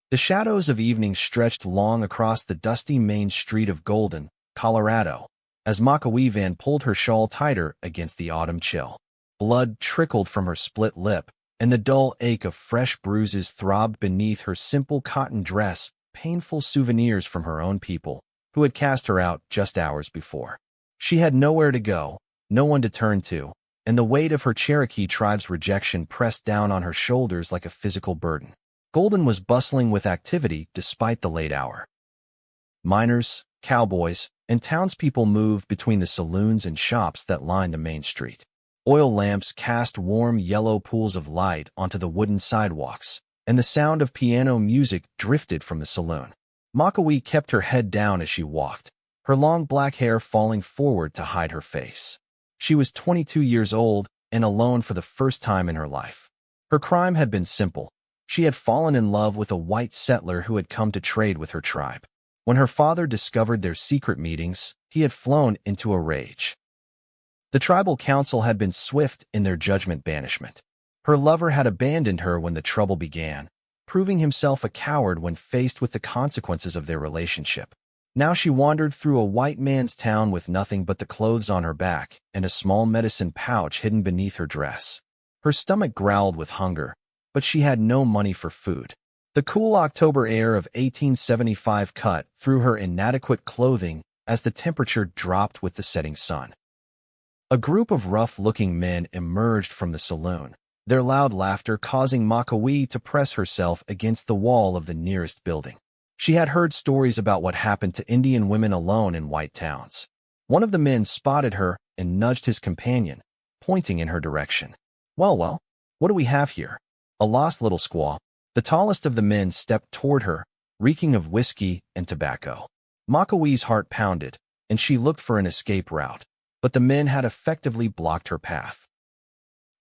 The shadows of evening stretched long across the dusty main street of Golden, Colorado, as Makawee Vann pulled her shawl tighter against the autumn chill. Blood trickled from her split lip, and the dull ache of fresh bruises throbbed beneath her simple cotton dress, painful souvenirs from her own people, who had cast her out just hours before. She had nowhere to go, no one to turn to, and the weight of her Cherokee tribe's rejection pressed down on her shoulders like a physical burden. Golden was bustling with activity despite the late hour. Miners, cowboys, and townspeople moved between the saloons and shops that lined the main street. Oil lamps cast warm yellow pools of light onto the wooden sidewalks, and the sound of piano music drifted from the saloon. Makawee kept her head down as she walked, her long black hair falling forward to hide her face. She was 22 years old and alone for the first time in her life. Her crime had been simple. She had fallen in love with a white settler who had come to trade with her tribe. When her father discovered their secret meetings, he had flown into a rage. The tribal council had been swift in their judgment banishment. Her lover had abandoned her when the trouble began, proving himself a coward when faced with the consequences of their relationship. Now she wandered through a white man's town with nothing but the clothes on her back and a small medicine pouch hidden beneath her dress. Her stomach growled with hunger, but she had no money for food. The cool October air of 1875 cut through her inadequate clothing as the temperature dropped with the setting sun. A group of rough-looking men emerged from the saloon, their loud laughter causing Makawee to press herself against the wall of the nearest building. She had heard stories about what happened to Indian women alone in white towns. One of the men spotted her and nudged his companion, pointing in her direction. Well, what do we have here? A lost little squaw. The tallest of the men stepped toward her, reeking of whiskey and tobacco. Makawee's heart pounded, and she looked for an escape route, but the men had effectively blocked her path.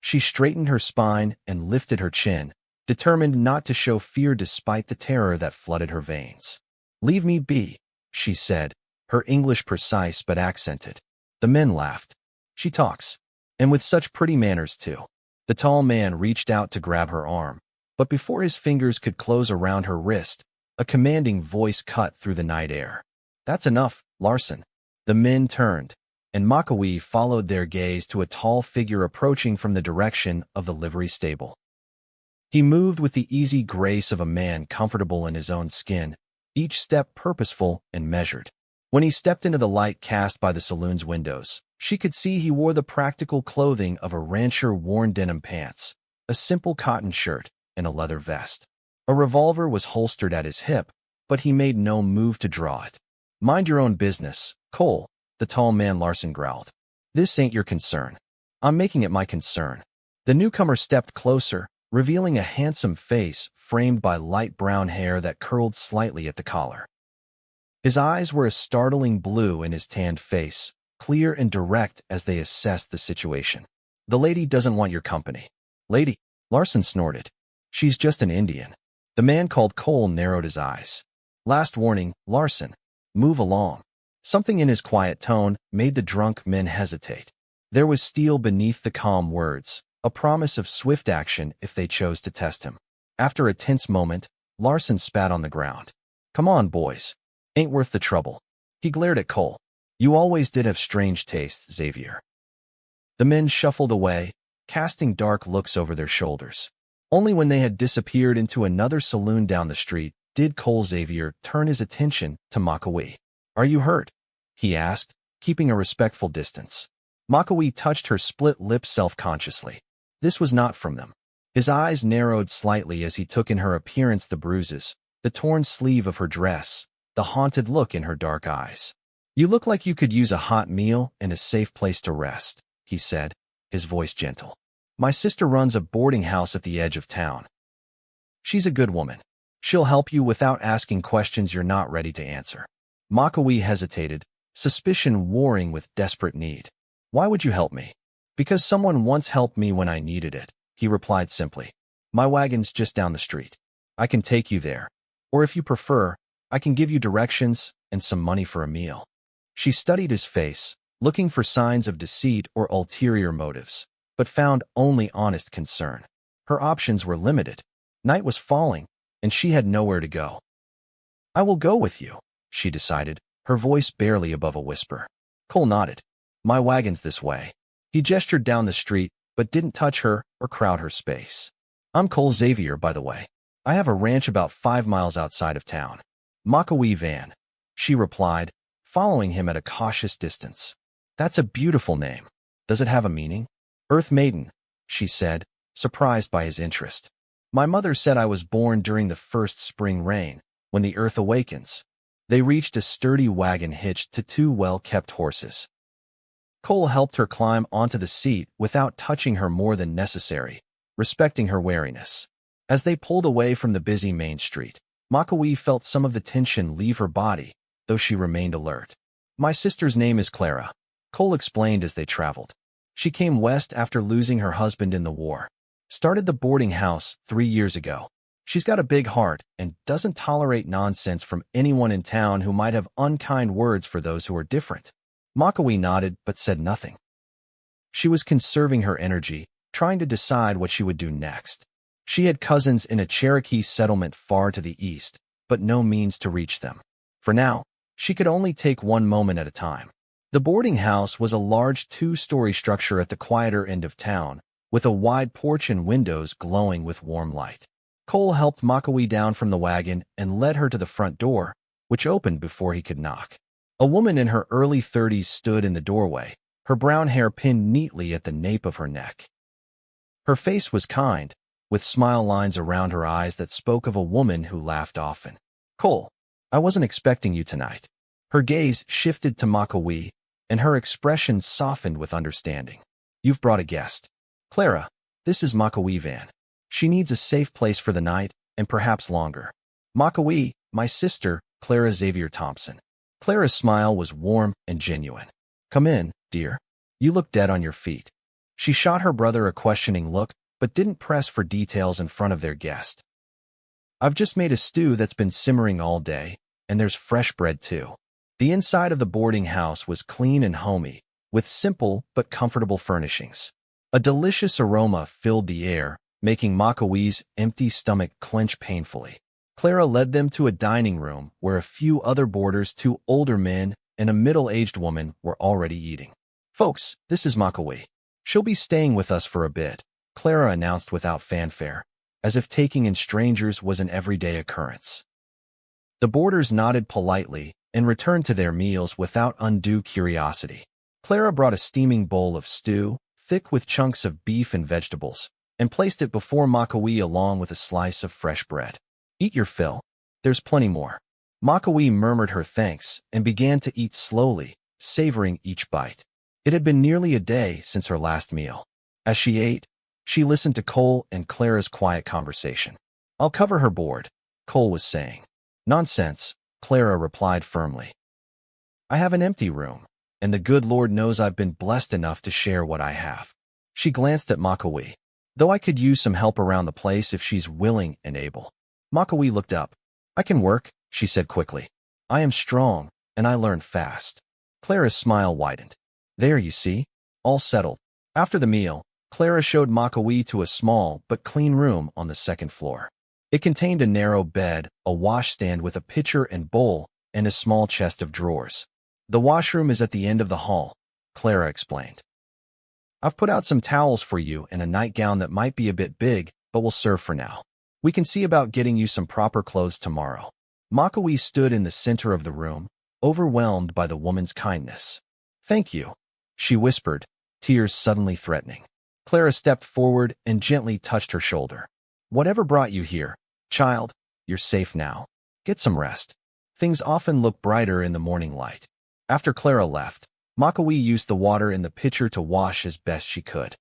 She straightened her spine and lifted her chin, determined not to show fear despite the terror that flooded her veins. "Leave me be," she said, her English precise but accented. The men laughed. "She talks. And with such pretty manners, too." The tall man reached out to grab her arm, but before his fingers could close around her wrist, a commanding voice cut through the night air. "That's enough, Larson." The men turned, and Makawee followed their gaze to a tall figure approaching from the direction of the livery stable. He moved with the easy grace of a man comfortable in his own skin, each step purposeful and measured. When he stepped into the light cast by the saloon's windows, she could see he wore the practical clothing of a rancher-worn denim pants, a simple cotton shirt, and a leather vest. A revolver was holstered at his hip, but he made no move to draw it. "Mind your own business, Cole," the tall man Larson growled. "This ain't your concern. I'm making it my concern." The newcomer stepped closer, revealing a handsome face framed by light brown hair that curled slightly at the collar. His eyes were a startling blue in his tanned face, clear and direct as they assessed the situation. "The lady doesn't want your company." "Lady?" Larson snorted. "She's just an Indian." The man called Cole narrowed his eyes. "Last warning, Larson. Move along." Something in his quiet tone made the drunk men hesitate. There was steel beneath the calm words, a promise of swift action if they chose to test him. After a tense moment, Larson spat on the ground. "Come on, boys. Ain't worth the trouble." He glared at Cole. "You always did have strange tastes, Xavier." The men shuffled away, casting dark looks over their shoulders. Only when they had disappeared into another saloon down the street did Cole Xavier turn his attention to Makawee. "Are you hurt?" he asked, keeping a respectful distance. Makawee touched her split lips self-consciously. This was not from them. His eyes narrowed slightly as he took in her appearance, the bruises, the torn sleeve of her dress, the haunted look in her dark eyes. "You look like you could use a hot meal and a safe place to rest," he said, his voice gentle. "My sister runs a boarding house at the edge of town. She's a good woman. She'll help you without asking questions you're not ready to answer." Makawee hesitated, suspicion warring with desperate need. "Why would you help me?" "Because someone once helped me when I needed it," he replied simply. "My wagon's just down the street. I can take you there. Or if you prefer, I can give you directions and some money for a meal." She studied his face, looking for signs of deceit or ulterior motives, but found only honest concern. Her options were limited. Night was falling, and she had nowhere to go. "I will go with you," she decided, her voice barely above a whisper. Cole nodded. "My wagon's this way." He gestured down the street, but didn't touch her or crowd her space. "I'm Cole Xavier, by the way. I have a ranch about 5 miles outside of town." "Makawee Vann," she replied, following him at a cautious distance. "That's a beautiful name. Does it have a meaning?" "Earth Maiden," she said, surprised by his interest. "My mother said I was born during the first spring rain, when the earth awakens." They reached a sturdy wagon hitched to 2 well-kept horses. Cole helped her climb onto the seat without touching her more than necessary, respecting her wariness. As they pulled away from the busy main street, Makawee felt some of the tension leave her body, though she remained alert. "My sister's name is Clara," Cole explained as they traveled. "She came west after losing her husband in the war. Started the boarding house 3 years ago. She's got a big heart and doesn't tolerate nonsense from anyone in town who might have unkind words for those who are different." Makawee nodded but said nothing. She was conserving her energy, trying to decide what she would do next. She had cousins in a Cherokee settlement far to the east, but no means to reach them. For now, she could only take one moment at a time. The boarding house was a large 2-story structure at the quieter end of town, with a wide porch and windows glowing with warm light. Cole helped Makawee down from the wagon and led her to the front door, which opened before he could knock. A woman in her early 30s stood in the doorway, her brown hair pinned neatly at the nape of her neck. Her face was kind, with smile lines around her eyes that spoke of a woman who laughed often. "Cole, I wasn't expecting you tonight." Her gaze shifted to Makawee, and her expression softened with understanding. "You've brought a guest. Clara, this is Makawee Vann. She needs a safe place for the night, and perhaps longer." "Makawee, my sister, Clara Xavier Thompson." Clara's smile was warm and genuine. "Come in, dear. You look dead on your feet." She shot her brother a questioning look, but didn't press for details in front of their guest. "I've just made a stew that's been simmering all day, and there's fresh bread too." The inside of the boarding house was clean and homey, with simple but comfortable furnishings. A delicious aroma filled the air, making Makawee's empty stomach clench painfully. Clara led them to a dining room where a few other boarders, 2 older men, and a middle-aged woman were already eating. "Folks, this is Makawee. She'll be staying with us for a bit," Clara announced without fanfare, as if taking in strangers was an everyday occurrence. The boarders nodded politely and returned to their meals without undue curiosity. Clara brought a steaming bowl of stew, thick with chunks of beef and vegetables, and placed it before Makawee along with a slice of fresh bread. "Eat your fill. There's plenty more." Makawee murmured her thanks and began to eat slowly, savoring each bite. It had been nearly a day since her last meal. As she ate, she listened to Cole and Clara's quiet conversation. "I'll cover her board," Cole was saying. "Nonsense," Clara replied firmly. "I have an empty room, and the good Lord knows I've been blessed enough to share what I have." She glanced at Makawee. "Though I could use some help around the place if she's willing and able." Makawee looked up. "I can work," she said quickly. "I am strong, and I learn fast." Clara's smile widened. "There, you see, all settled." After the meal, Clara showed Makawee to a small but clean room on the second floor. It contained a narrow bed, a washstand with a pitcher and bowl, and a small chest of drawers. "The washroom is at the end of the hall," Clara explained. "I've put out some towels for you and a nightgown that might be a bit big, but will serve for now. We can see about getting you some proper clothes tomorrow." Makawee stood in the center of the room, overwhelmed by the woman's kindness. "Thank you," she whispered, tears suddenly threatening. Clara stepped forward and gently touched her shoulder. "Whatever brought you here, child, you're safe now. Get some rest. Things often look brighter in the morning light." After Clara left, Makawee used the water in the pitcher to wash as best she could.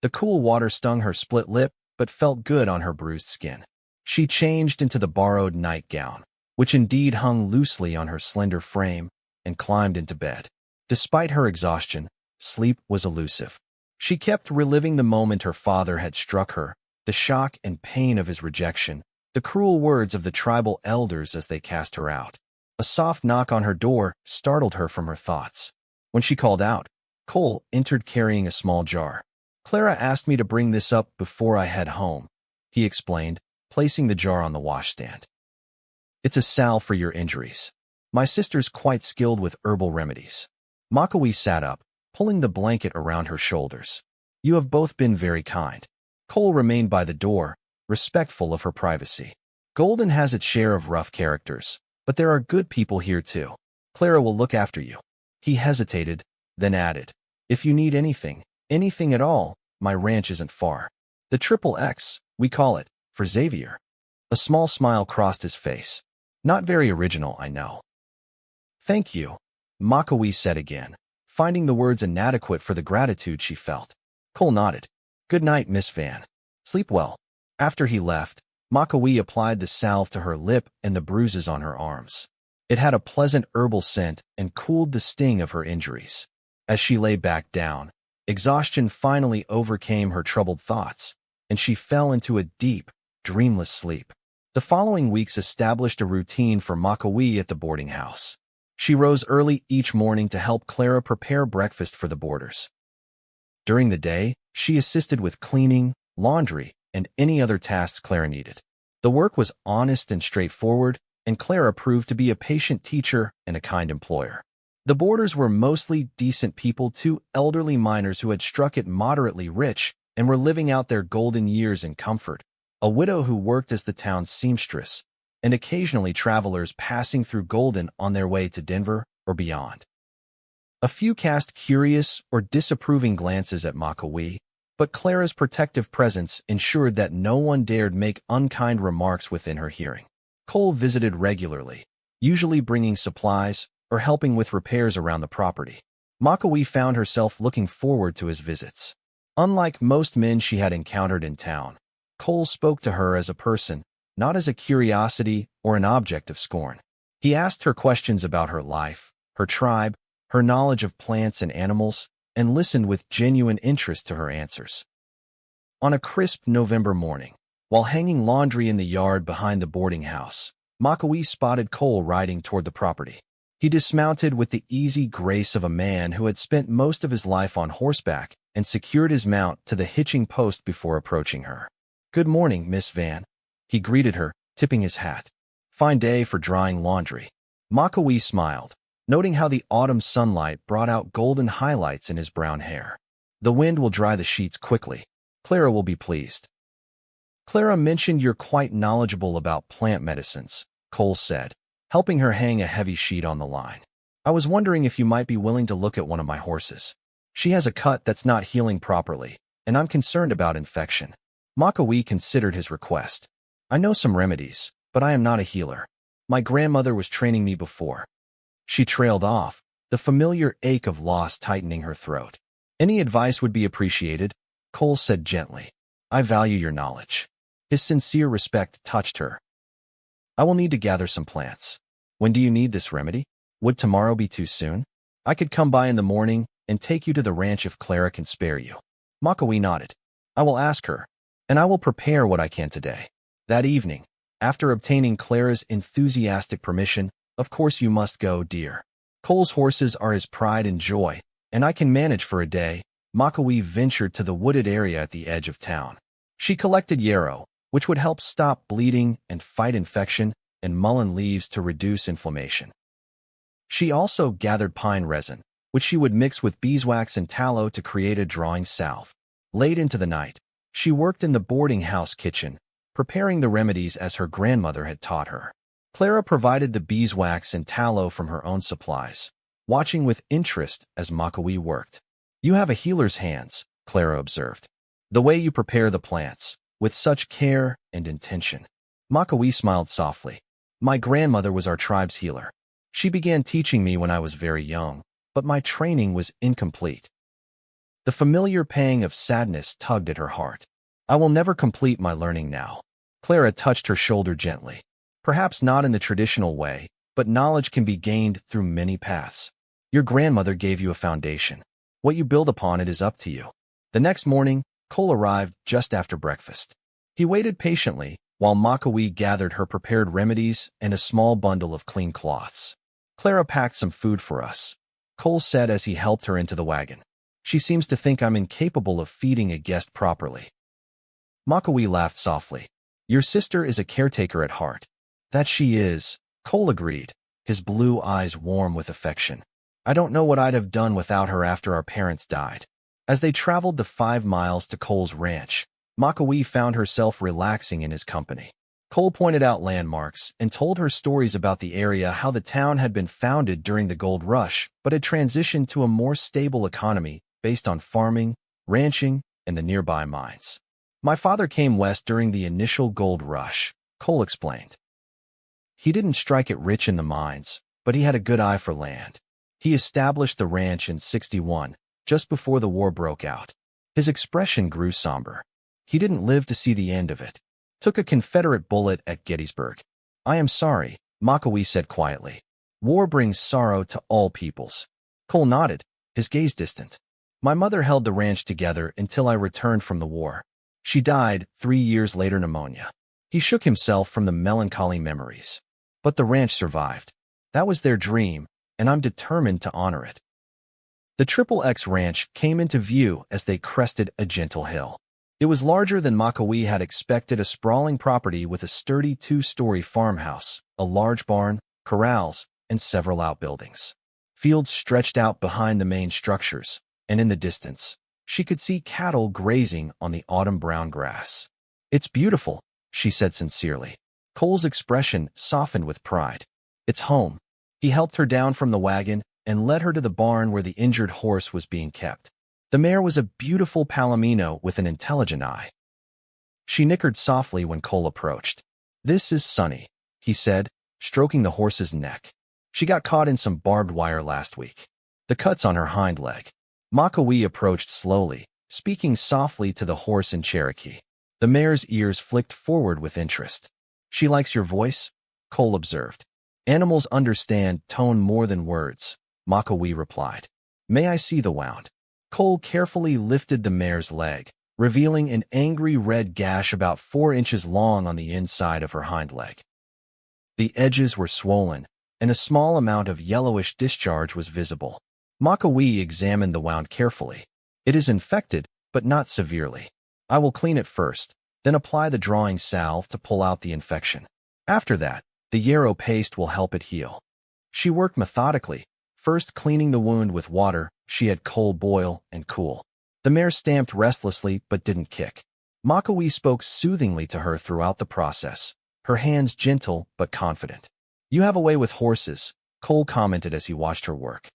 The cool water stung her split lip, but felt good on her bruised skin. She changed into the borrowed nightgown, which indeed hung loosely on her slender frame, and climbed into bed. Despite her exhaustion, sleep was elusive. She kept reliving the moment her father had struck her, the shock and pain of his rejection, the cruel words of the tribal elders as they cast her out. A soft knock on her door startled her from her thoughts. When she called out, Cole entered carrying a small jar. "Clara asked me to bring this up before I head home," he explained, placing the jar on the washstand. It's a salve for your injuries. My sister's quite skilled with herbal remedies. Makawee sat up, pulling the blanket around her shoulders. You have both been very kind. Cole remained by the door, respectful of her privacy. Golden has its share of rough characters, but there are good people here too. Clara will look after you. He hesitated, then added, if you need anything at all, my ranch isn't far. The Triple X, we call it, for Xavier. A small smile crossed his face. Not very original, I know. Thank you, Makawee said again, finding the words inadequate for the gratitude she felt. Cole nodded. Good night, Miss Vann. Sleep well. After he left, Makawee applied the salve to her lip and the bruises on her arms. It had a pleasant herbal scent and cooled the sting of her injuries. As she lay back down, exhaustion finally overcame her troubled thoughts, and she fell into a deep, dreamless sleep. The following weeks established a routine for Makawee at the boarding house. She rose early each morning to help Clara prepare breakfast for the boarders. During the day, she assisted with cleaning, laundry, and any other tasks Clara needed. The work was honest and straightforward, and Clara proved to be a patient teacher and a kind employer. The boarders were mostly decent people, 2 elderly miners who had struck it moderately rich and were living out their golden years in comfort, a widow who worked as the town's seamstress, and occasionally travelers passing through Golden on their way to Denver or beyond. A few cast curious or disapproving glances at Makawee, but Clara's protective presence ensured that no one dared make unkind remarks within her hearing. Cole visited regularly, usually bringing supplies or helping with repairs around the property. Makawee found herself looking forward to his visits. Unlike most men she had encountered in town, Cole spoke to her as a person, not as a curiosity or an object of scorn. He asked her questions about her life, her tribe, her knowledge of plants and animals, and listened with genuine interest to her answers. On a crisp November morning, while hanging laundry in the yard behind the boarding house, Makawee spotted Cole riding toward the property. He dismounted with the easy grace of a man who had spent most of his life on horseback and secured his mount to the hitching post before approaching her. Good morning, Miss Vann. He greeted her, tipping his hat. Fine day for drying laundry. Makawee smiled, noting how the autumn sunlight brought out golden highlights in his brown hair. The wind will dry the sheets quickly. Clara will be pleased. Clara mentioned you're quite knowledgeable about plant medicines, Cole said, helping her hang a heavy sheet on the line. I was wondering if you might be willing to look at one of my horses. She has a cut that's not healing properly, and I'm concerned about infection. Makawee considered his request. I know some remedies, but I am not a healer. My grandmother was training me before. She trailed off, the familiar ache of loss tightening her throat. Any advice would be appreciated, Cole said gently. I value your knowledge. His sincere respect touched her. I will need to gather some plants. When do you need this remedy? Would tomorrow be too soon? I could come by in the morning and take you to the ranch if Clara can spare you. Makawee nodded. I will ask her, and I will prepare what I can today. That evening, after obtaining Clara's enthusiastic permission, of course you must go, dear. Cole's horses are his pride and joy, and I can manage for a day. Makawee ventured to the wooded area at the edge of town. She collected yarrow, which would help stop bleeding and fight infection, and mullein leaves to reduce inflammation. She also gathered pine resin, which she would mix with beeswax and tallow to create a drawing salve. Late into the night, she worked in the boarding house kitchen, preparing the remedies as her grandmother had taught her. Clara provided the beeswax and tallow from her own supplies, watching with interest as Makawee worked. You have a healer's hands, Clara observed. The way you prepare the plants, with such care and intention. Makawee smiled softly. My grandmother was our tribe's healer. She began teaching me when I was very young, but my training was incomplete. The familiar pang of sadness tugged at her heart. I will never complete my learning now. Clara touched her shoulder gently. Perhaps not in the traditional way, but knowledge can be gained through many paths. Your grandmother gave you a foundation. What you build upon it is up to you. The next morning, Cole arrived just after breakfast. He waited patiently while Makawee gathered her prepared remedies and a small bundle of clean cloths. Clara packed some food for us, Cole said as he helped her into the wagon. She seems to think I'm incapable of feeding a guest properly. Makawee laughed softly. Your sister is a caretaker at heart. That she is, Cole agreed, his blue eyes warm with affection. I don't know what I'd have done without her after our parents died. As they traveled the 5 miles to Cole's ranch, Makawee found herself relaxing in his company. Cole pointed out landmarks and told her stories about the area, how the town had been founded during the gold rush, but had transitioned to a more stable economy based on farming, ranching, and the nearby mines. My father came west during the initial gold rush, Cole explained. He didn't strike it rich in the mines, but he had a good eye for land. He established the ranch in '61, just before the war broke out. His expression grew somber. He didn't live to see the end of it. Took a Confederate bullet at Gettysburg. I am sorry, Makawee said quietly. War brings sorrow to all peoples. Cole nodded, his gaze distant. My mother held the ranch together until I returned from the war. She died 3 years later, pneumonia. He shook himself from the melancholy memories. But the ranch survived. That was their dream, and I'm determined to honor it. The XXX Ranch came into view as they crested a gentle hill. It was larger than Makawee had expected, a sprawling property with a sturdy 2-story farmhouse, a large barn, corrals, and several outbuildings. Fields stretched out behind the main structures, and in the distance, she could see cattle grazing on the autumn brown grass. It's beautiful, she said sincerely. Cole's expression softened with pride. It's home. He helped her down from the wagon and led her to the barn where the injured horse was being kept. The mare was a beautiful palomino with an intelligent eye. She nickered softly when Cole approached. This is Sunny, he said, stroking the horse's neck. She got caught in some barbed wire last week. The cut's on her hind leg. Makawee approached slowly, speaking softly to the horse in Cherokee. The mare's ears flicked forward with interest. She likes your voice, Cole observed. Animals understand tone more than words, Makawee replied. May I see the wound? Cole carefully lifted the mare's leg, revealing an angry red gash about 4 inches long on the inside of her hind leg. The edges were swollen, and a small amount of yellowish discharge was visible. Makawee examined the wound carefully. It is infected, but not severely. I will clean it first, then apply the drawing salve to pull out the infection. After that, the yarrow paste will help it heal. She worked methodically, first cleaning the wound with water she had Cole boil and cool. The mare stamped restlessly but didn't kick. Makawee spoke soothingly to her throughout the process, her hands gentle but confident. You have a way with horses, Cole commented as he watched her work.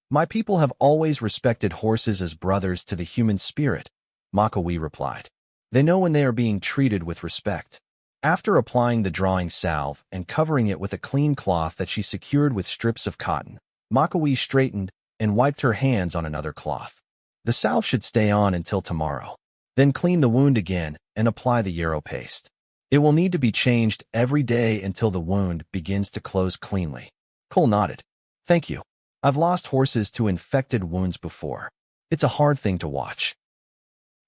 My people have always respected horses as brothers to the human spirit, Makawee replied. They know when they are being treated with respect. After applying the drawing salve and covering it with a clean cloth that she secured with strips of cotton, Makawee straightened and wiped her hands on another cloth. The salve should stay on until tomorrow. Then clean the wound again and apply the yarrow paste. It will need to be changed every day until the wound begins to close cleanly. Cole nodded. Thank you. I've lost horses to infected wounds before. It's a hard thing to watch.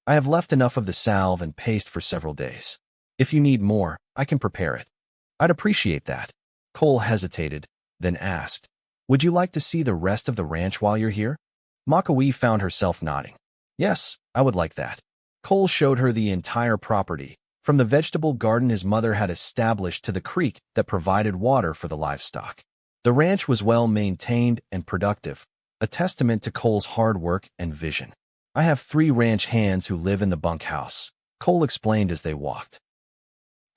I have left enough of the salve and paste for several days. If you need more, I can prepare it. I'd appreciate that. Cole hesitated, then asked, would you like to see the rest of the ranch while you're here? Makawee found herself nodding. Yes, I would like that. Cole showed her the entire property, from the vegetable garden his mother had established to the creek that provided water for the livestock. The ranch was well maintained and productive, a testament to Cole's hard work and vision. I have 3 ranch hands who live in the bunkhouse, Cole explained as they walked.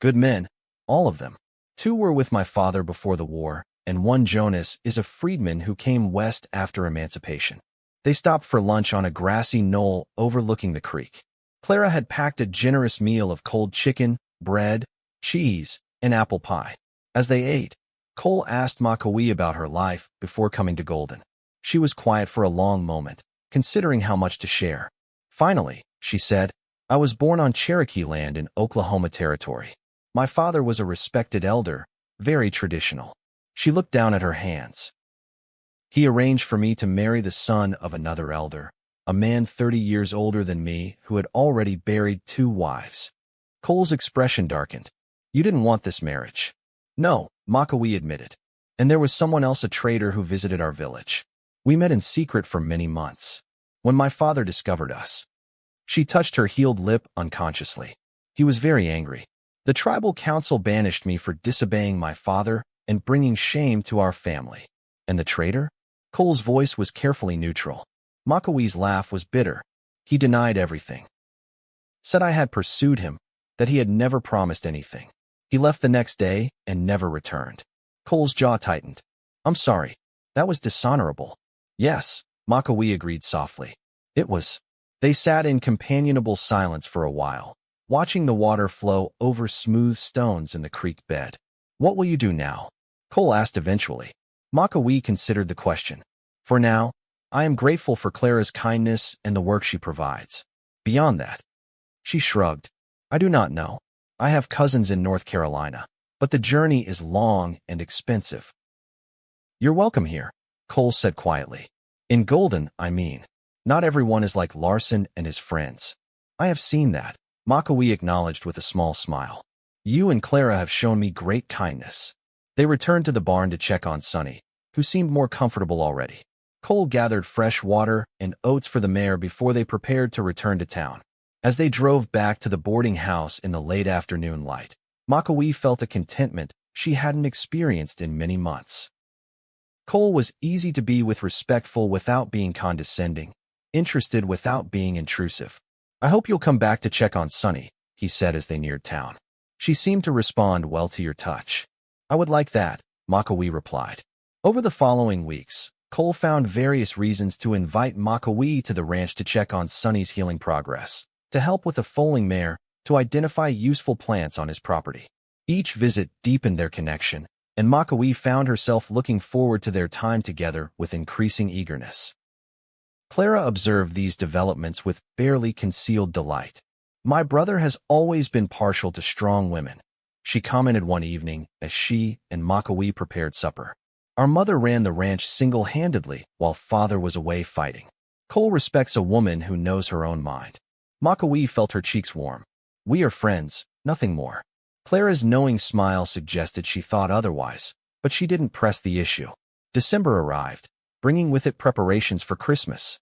Good men, all of them. 2 were with my father before the war, and 1, Jonas, is a freedman who came west after emancipation. They stopped for lunch on a grassy knoll overlooking the creek. Clara had packed a generous meal of cold chicken, bread, cheese, and apple pie. As they ate, Cole asked Makawee about her life before coming to Golden. She was quiet for a long moment, considering how much to share. Finally, she said, I was born on Cherokee land in Oklahoma Territory. My father was a respected elder, very traditional. She looked down at her hands. He arranged for me to marry the son of another elder, a man 30 years older than me who had already buried 2 wives. Cole's expression darkened. You didn't want this marriage. No, Makawee admitted. And there was someone else, a trader who visited our village. We met in secret for many months. When my father discovered us. She touched her healed lip unconsciously. He was very angry. The tribal council banished me for disobeying my father and bringing shame to our family. And the traitor? Cole's voice was carefully neutral. Makawee's laugh was bitter. He denied everything. Said I had pursued him, that he had never promised anything. He left the next day and never returned. Cole's jaw tightened. I'm sorry. That was dishonorable. Yes, Makawee agreed softly. It was. They sat in companionable silence for a while, watching the water flow over smooth stones in the creek bed. What will you do now? Cole asked eventually. Makawee considered the question. For now, I am grateful for Clara's kindness and the work she provides. Beyond that, she shrugged. I do not know. I have cousins in North Carolina, but the journey is long and expensive. You're welcome here, Cole said quietly. In Golden, I mean. Not everyone is like Larson and his friends. I have seen that, Makawee acknowledged with a small smile. You and Clara have shown me great kindness. They returned to the barn to check on Sonny, who seemed more comfortable already. Cole gathered fresh water and oats for the mare before they prepared to return to town. As they drove back to the boarding house in the late afternoon light, Makawee felt a contentment she hadn't experienced in many months. Cole was easy to be with, respectful without being condescending, interested without being intrusive. I hope you'll come back to check on Sonny, he said as they neared town. She seemed to respond well to your touch. I would like that, Makawee replied. Over the following weeks, Cole found various reasons to invite Makawee to the ranch to check on Sonny's healing progress, to help with a foaling mare, to identify useful plants on his property. Each visit deepened their connection, and Makawee found herself looking forward to their time together with increasing eagerness. Clara observed these developments with barely concealed delight. My brother has always been partial to strong women, she commented one evening as she and Makawee prepared supper. Our mother ran the ranch single-handedly while father was away fighting. Cole respects a woman who knows her own mind. Makawee felt her cheeks warm. We are friends, nothing more. Clara's knowing smile suggested she thought otherwise, but she didn't press the issue. December arrived, bringing with it preparations for Christmas.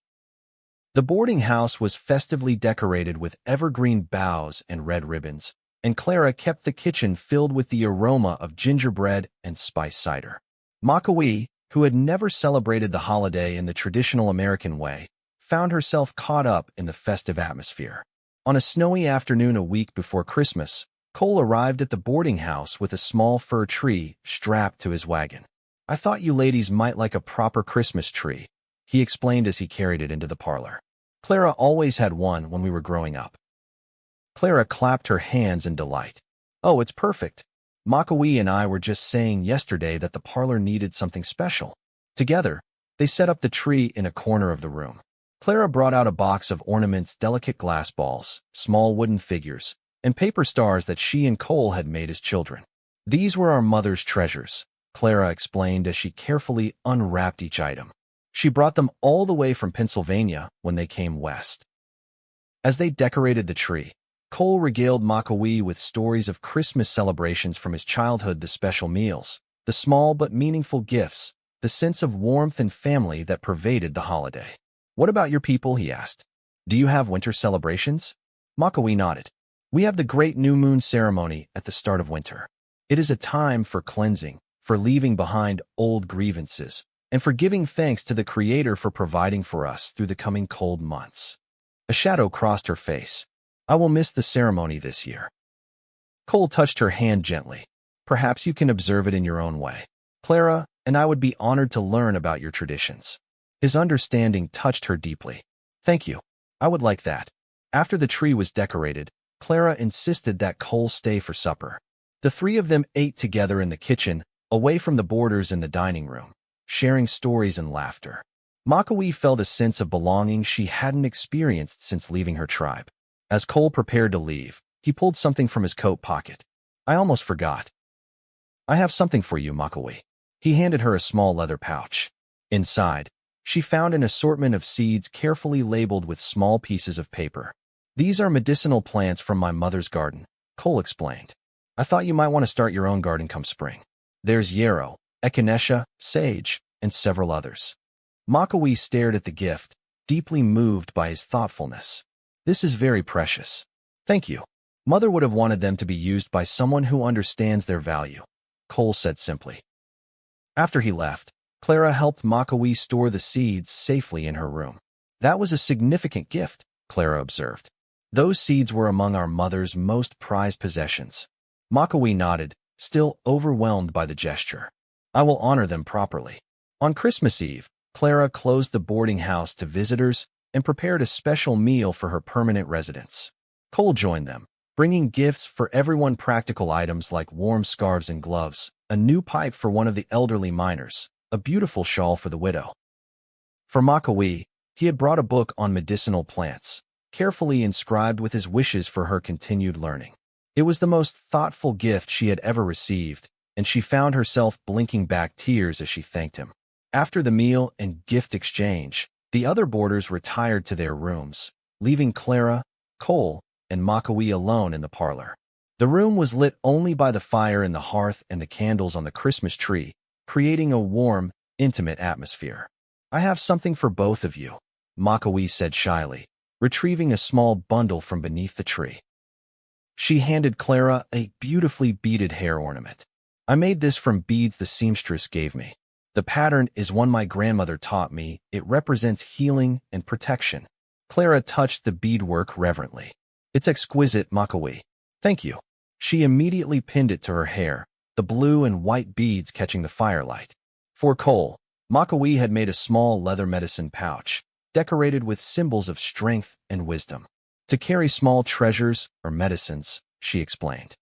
The boarding house was festively decorated with evergreen boughs and red ribbons, and Clara kept the kitchen filled with the aroma of gingerbread and spice cider. Makawee, who had never celebrated the holiday in the traditional American way, found herself caught up in the festive atmosphere. On a snowy afternoon a week before Christmas, Cole arrived at the boarding house with a small fir tree strapped to his wagon. I thought you ladies might like a proper Christmas tree, he explained as he carried it into the parlor. Clara always had one when we were growing up. Clara clapped her hands in delight. Oh, it's perfect. Makawee and I were just saying yesterday that the parlor needed something special. Together, they set up the tree in a corner of the room. Clara brought out a box of ornaments, delicate glass balls, small wooden figures, and paper stars that she and Cole had made as children. These were our mother's treasures, Clara explained as she carefully unwrapped each item. She brought them all the way from Pennsylvania when they came west. As they decorated the tree, Cole regaled Makawee with stories of Christmas celebrations from his childhood, the special meals, the small but meaningful gifts, the sense of warmth and family that pervaded the holiday. What about your people, he asked. Do you have winter celebrations? Makawee nodded. We have the great new moon ceremony at the start of winter. It is a time for cleansing, for leaving behind old grievances, and for giving thanks to the Creator for providing for us through the coming cold months. A shadow crossed her face. I will miss the ceremony this year. Cole touched her hand gently. Perhaps you can observe it in your own way. Clara and I would be honored to learn about your traditions. His understanding touched her deeply. Thank you. I would like that. After the tree was decorated, Clara insisted that Cole stay for supper. The three of them ate together in the kitchen, away from the boarders in the dining room, sharing stories and laughter. Makawee felt a sense of belonging she hadn't experienced since leaving her tribe. As Cole prepared to leave, he pulled something from his coat pocket. I almost forgot. I have something for you, Makawee. He handed her a small leather pouch. Inside, she found an assortment of seeds carefully labeled with small pieces of paper. These are medicinal plants from my mother's garden, Cole explained. I thought you might want to start your own garden come spring. There's yarrow, echinacea, sage, and several others. Makawee stared at the gift, deeply moved by his thoughtfulness. This is very precious. Thank you. Mother would have wanted them to be used by someone who understands their value, Cole said simply. After he left, Clara helped Makawee store the seeds safely in her room. That was a significant gift, Clara observed. Those seeds were among our mother's most prized possessions. Makawee nodded, still overwhelmed by the gesture. I will honor them properly. On Christmas Eve, Clara closed the boarding house to visitors and prepared a special meal for her permanent residents. Cole joined them, bringing gifts for everyone, practical items like warm scarves and gloves, a new pipe for one of the elderly miners, a beautiful shawl for the widow. For Makawee, he had brought a book on medicinal plants, carefully inscribed with his wishes for her continued learning. It was the most thoughtful gift she had ever received, and she found herself blinking back tears as she thanked him. After the meal and gift exchange, the other boarders retired to their rooms, leaving Clara, Cole, and Makawee alone in the parlor. The room was lit only by the fire in the hearth and the candles on the Christmas tree, creating a warm, intimate atmosphere. I have something for both of you, Makawee said shyly, retrieving a small bundle from beneath the tree. She handed Clara a beautifully beaded hair ornament. I made this from beads the seamstress gave me. The pattern is one my grandmother taught me. It represents healing and protection. Clara touched the beadwork reverently. It's exquisite, Makawee. Thank you. She immediately pinned it to her hair, the blue and white beads catching the firelight. For Cole, Makawee had made a small leather medicine pouch, decorated with symbols of strength and wisdom. To carry small treasures or medicines, she explained.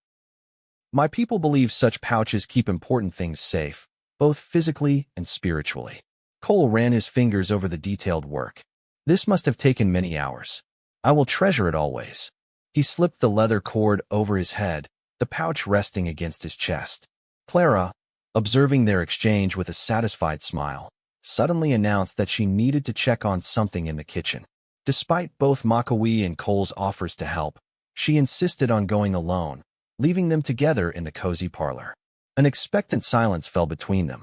My people believe such pouches keep important things safe, both physically and spiritually. Cole ran his fingers over the detailed work. This must have taken many hours. I will treasure it always. He slipped the leather cord over his head, the pouch resting against his chest. Clara, observing their exchange with a satisfied smile, suddenly announced that she needed to check on something in the kitchen. Despite both Makawee and Cole's offers to help, she insisted on going alone, leaving them together in the cozy parlor. An expectant silence fell between them.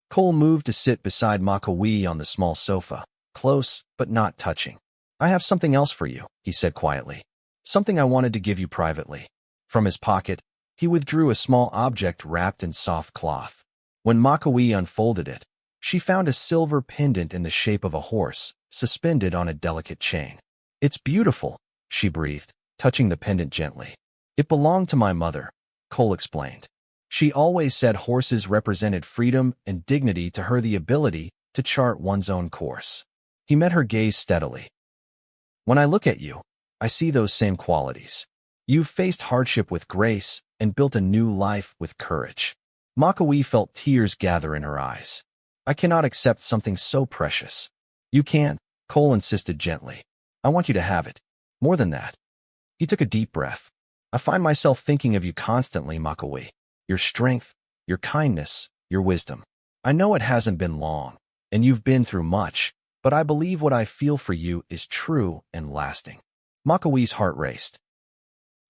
Cole moved to sit beside Makawee on the small sofa, close but not touching. I have something else for you, he said quietly. Something I wanted to give you privately. From his pocket, he withdrew a small object wrapped in soft cloth. When Makawee unfolded it, she found a silver pendant in the shape of a horse, suspended on a delicate chain. It's beautiful, she breathed, touching the pendant gently. It belonged to my mother, Cole explained. She always said horses represented freedom and dignity, to her the ability to chart one's own course. He met her gaze steadily. When I look at you, I see those same qualities. You've faced hardship with grace and built a new life with courage. Makawee felt tears gather in her eyes. I cannot accept something so precious. You can, Cole insisted gently. I want you to have it. More than that. He took a deep breath. I find myself thinking of you constantly, Makawee. Your strength, your kindness, your wisdom. I know it hasn't been long, and you've been through much, but I believe what I feel for you is true and lasting. Makawee's heart raced.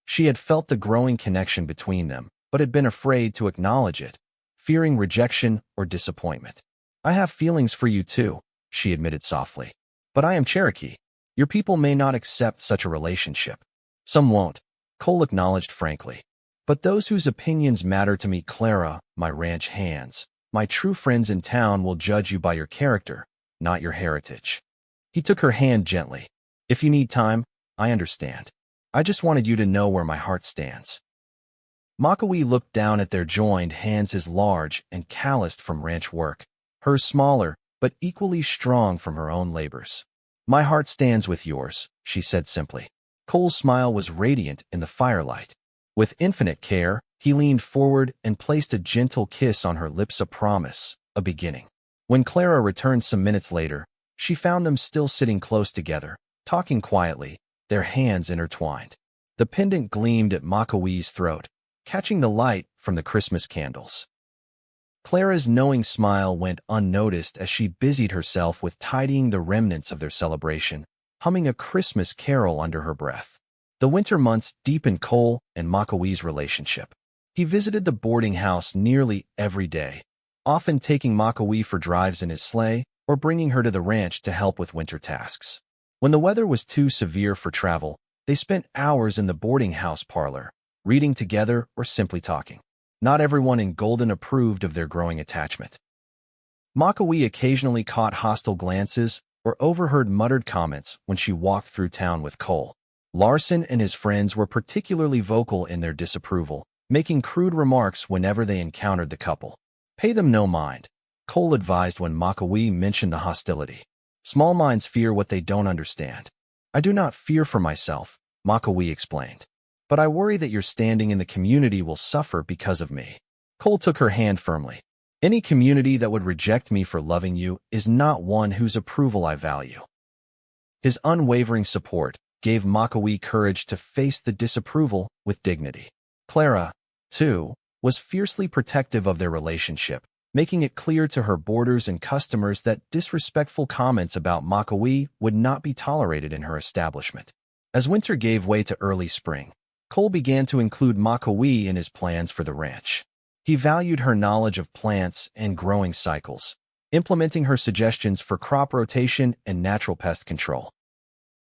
She had felt the growing connection between them, but had been afraid to acknowledge it, fearing rejection or disappointment. I have feelings for you too, she admitted softly. But I am Cherokee. Your people may not accept such a relationship. Some won't, Cole acknowledged frankly. But those whose opinions matter to me, Clara, my ranch hands, my true friends in town, will judge you by your character, not your heritage. He took her hand gently. If you need time, I understand. I just wanted you to know where my heart stands. Makawee looked down at their joined hands, his large and calloused from ranch work, hers smaller, but equally strong from her own labors. My heart stands with yours, she said simply. Cole's smile was radiant in the firelight. With infinite care, he leaned forward and placed a gentle kiss on her lips, a promise, a beginning. When Clara returned some minutes later, she found them still sitting close together, talking quietly, their hands intertwined. The pendant gleamed at Makawee's throat, catching the light from the Christmas candles. Clara's knowing smile went unnoticed as she busied herself with tidying the remnants of their celebration, humming a Christmas carol under her breath. The winter months deepened Cole and Makawee's relationship. He visited the boarding house nearly every day, often taking Makawee for drives in his sleigh or bringing her to the ranch to help with winter tasks. When the weather was too severe for travel, They spent hours in the boarding house parlor, reading together or simply talking. Not everyone in Golden approved of their growing attachment. Makawee occasionally caught hostile glances or overheard muttered comments when she walked through town with Cole. Larson and his friends were particularly vocal in their disapproval, making crude remarks whenever they encountered the couple. "Pay them no mind," Cole advised when Makawee mentioned the hostility. "Small minds fear what they don't understand." "I do not fear for myself," Makawee explained. "But I worry that your standing in the community will suffer because of me." Cole took her hand firmly. "Any community that would reject me for loving you is not one whose approval I value." His unwavering support gave Makawee courage to face the disapproval with dignity. Clara, too, was fiercely protective of their relationship, making it clear to her boarders and customers that disrespectful comments about Makawee would not be tolerated in her establishment. As winter gave way to early spring, Cole began to include Makawee in his plans for the ranch. He valued her knowledge of plants and growing cycles, implementing her suggestions for crop rotation and natural pest control.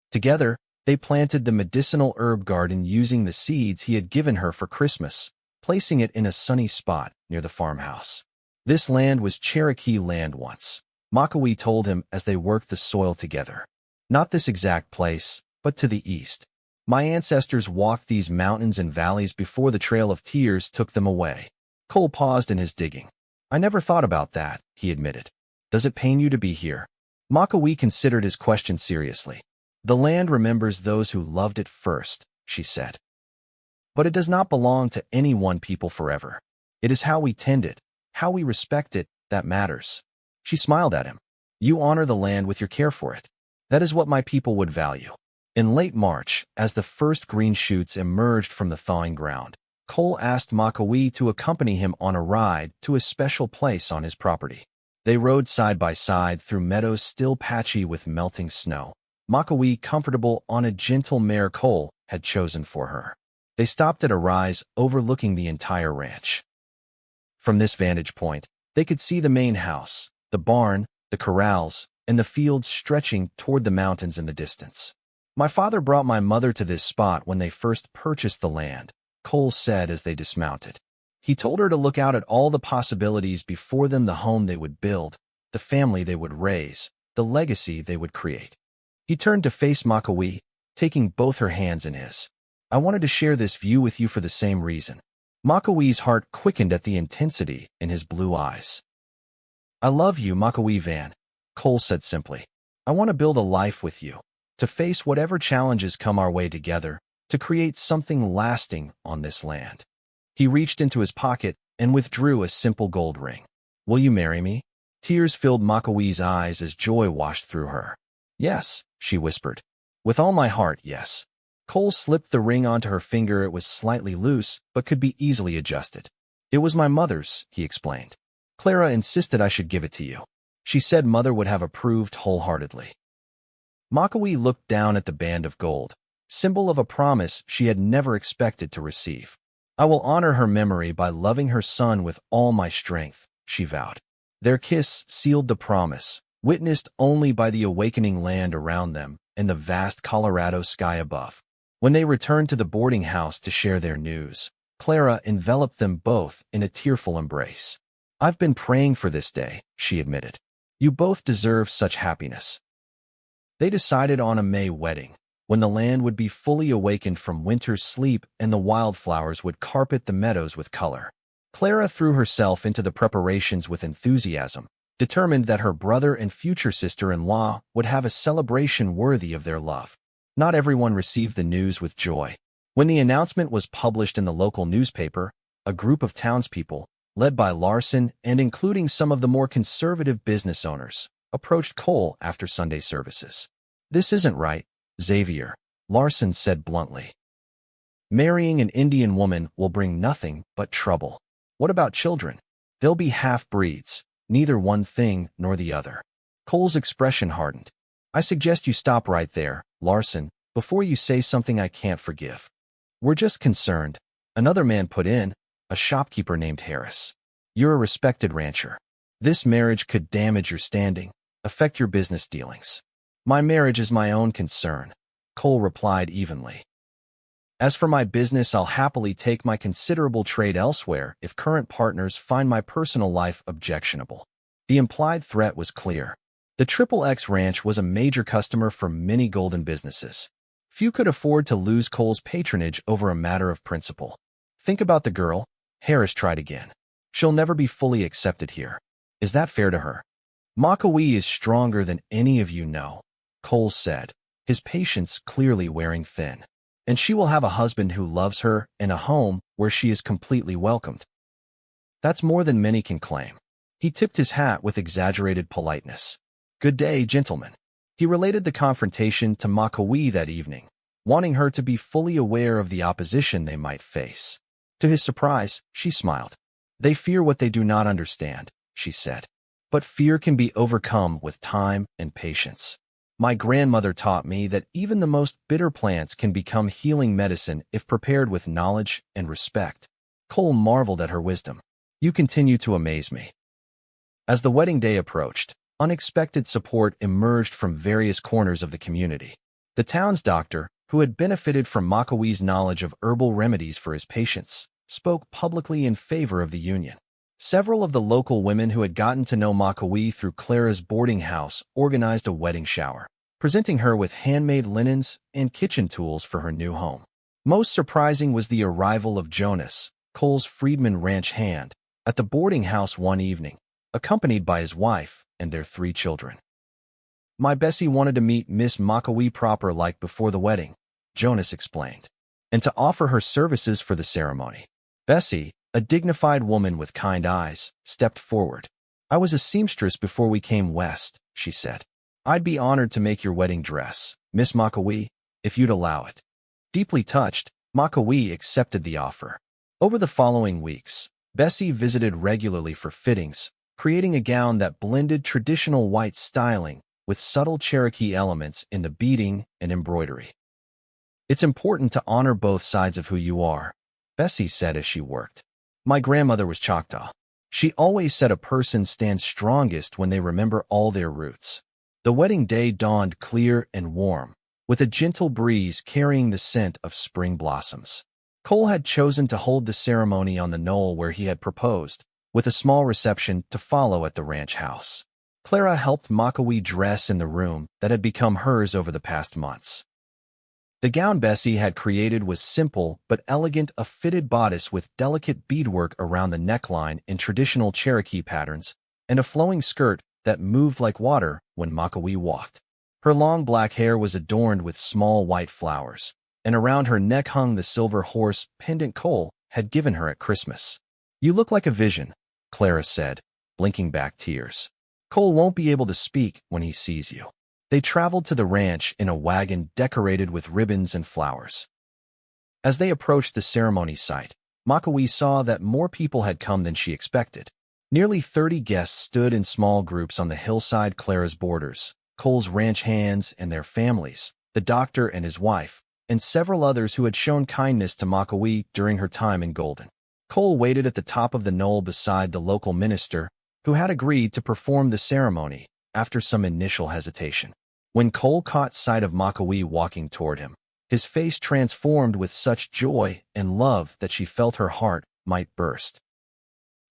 Together, they planted the medicinal herb garden using the seeds he had given her for Christmas, placing it in a sunny spot near the farmhouse. "This land was Cherokee land once," Makawee told him as they worked the soil together. "Not this exact place, but to the east. My ancestors walked these mountains and valleys before the Trail of Tears took them away." Cole paused in his digging. "I never thought about that," he admitted. "Does it pain you to be here?" Makawee considered his question seriously. "The land remembers those who loved it first," she said. "But it does not belong to any one people forever. It is how we tend it, how we respect it, that matters." She smiled at him. "You honor the land with your care for it. That is what my people would value." In late March, as the first green shoots emerged from the thawing ground, Cole asked Makawee to accompany him on a ride to a special place on his property. They rode side by side through meadows still patchy with melting snow, Makawee comfortable on a gentle mare Cole had chosen for her. They stopped at a rise overlooking the entire ranch. From this vantage point, they could see the main house, the barn, the corrals, and the fields stretching toward the mountains in the distance. "My father brought my mother to this spot when they first purchased the land," Cole said as they dismounted. "He told her to look out at all the possibilities before them, the home they would build, the family they would raise, the legacy they would create." He turned to face Makawee, taking both her hands in his. "I wanted to share this view with you for the same reason." Makawee's heart quickened at the intensity in his blue eyes. "I love you, Makawee Vann," Cole said simply. "I want to build a life with you, to face whatever challenges come our way together, to create something lasting on this land." He reached into his pocket and withdrew a simple gold ring. "Will you marry me?" Tears filled Makawee's eyes as joy washed through her. "Yes," she whispered. "With all my heart, yes." Cole slipped the ring onto her finger. It was slightly loose, but could be easily adjusted. "It was my mother's," he explained. "Clara insisted I should give it to you. She said Mother would have approved wholeheartedly." Makawee looked down at the band of gold, symbol of a promise she had never expected to receive. "I will honor her memory by loving her son with all my strength," she vowed. Their kiss sealed the promise, witnessed only by the awakening land around them and the vast Colorado sky above. When they returned to the boarding house to share their news, Clara enveloped them both in a tearful embrace. "I've been praying for this day," she admitted. "You both deserve such happiness." They decided on a May wedding, when the land would be fully awakened from winter's sleep and the wildflowers would carpet the meadows with color. Clara threw herself into the preparations with enthusiasm, determined that her brother and future sister-in-law would have a celebration worthy of their love. Not everyone received the news with joy. When the announcement was published in the local newspaper, a group of townspeople, led by Larson and including some of the more conservative business owners, approached Cole after Sunday services. "This isn't right, Xavier," Larson said bluntly. "Marrying an Indian woman will bring nothing but trouble. What about children? They'll be half-breeds, neither one thing nor the other." Cole's expression hardened. "I suggest you stop right there, Larson, before you say something I can't forgive." "We're just concerned," another man put in, a shopkeeper named Harris. "You're a respected rancher. This marriage could damage your standing, affect your business dealings." "My marriage is my own concern." Cole replied evenly. As for my business, I'll happily take my considerable trade elsewhere if current partners find my personal life objectionable. The implied threat was clear. The XXX Ranch was a major customer for many Golden businesses. Few could afford to lose Cole's patronage over a matter of principle. Think about the girl, Harris tried again. She'll never be fully accepted here. Is that fair to her? Makawee is stronger than any of you know, Cole said, his patience clearly wearing thin. And she will have a husband who loves her and a home where she is completely welcomed. That's more than many can claim. He tipped his hat with exaggerated politeness. Good day, gentlemen. He related the confrontation to Makawee that evening, wanting her to be fully aware of the opposition they might face. To his surprise, she smiled. They fear what they do not understand, she said. But fear can be overcome with time and patience. My grandmother taught me that even the most bitter plants can become healing medicine if prepared with knowledge and respect. Cole marveled at her wisdom. You continue to amaze me. As the wedding day approached, unexpected support emerged from various corners of the community. The town's doctor, who had benefited from Makawee's knowledge of herbal remedies for his patients, spoke publicly in favor of the union. Several of the local women who had gotten to know Makawee through Clara's boarding house organized a wedding shower, presenting her with handmade linens and kitchen tools for her new home. Most surprising was the arrival of Jonas, Cole's freedman ranch hand, at the boarding house one evening, accompanied by his wife and their 3 children. My Bessie wanted to meet Miss Makawee proper like before the wedding, Jonas explained, and to offer her services for the ceremony. Bessie, a dignified woman with kind eyes, stepped forward. I was a seamstress before we came west, she said. I'd be honored to make your wedding dress, Miss Makawee, if you'd allow it. Deeply touched, Makawee accepted the offer. Over the following weeks, Bessie visited regularly for fittings, creating a gown that blended traditional white styling with subtle Cherokee elements in the beading and embroidery. It's important to honor both sides of who you are, Bessie said as she worked. My grandmother was Choctaw. She always said a person stands strongest when they remember all their roots. The wedding day dawned clear and warm, with a gentle breeze carrying the scent of spring blossoms. Cole had chosen to hold the ceremony on the knoll where he had proposed, with a small reception to follow at the ranch house. Clara helped Makawee dress in the room that had become hers over the past months. The gown Bessie had created was simple but elegant, a fitted bodice with delicate beadwork around the neckline in traditional Cherokee patterns, and a flowing skirt that moved like water when Makawee walked. Her long black hair was adorned with small white flowers, and around her neck hung the silver horse pendant Cole had given her at Christmas. You look like a vision, Clara said, blinking back tears. Cole won't be able to speak when he sees you. They traveled to the ranch in a wagon decorated with ribbons and flowers. As they approached the ceremony site, Makawee saw that more people had come than she expected. Nearly 30 guests stood in small groups on the hillside. Clara's boarders, Cole's ranch hands and their families, the doctor and his wife, and several others who had shown kindness to Makawee during her time in Golden. Cole waited at the top of the knoll beside the local minister, who had agreed to perform the ceremony after some initial hesitation. When Cole caught sight of Makawee walking toward him, his face transformed with such joy and love that she felt her heart might burst.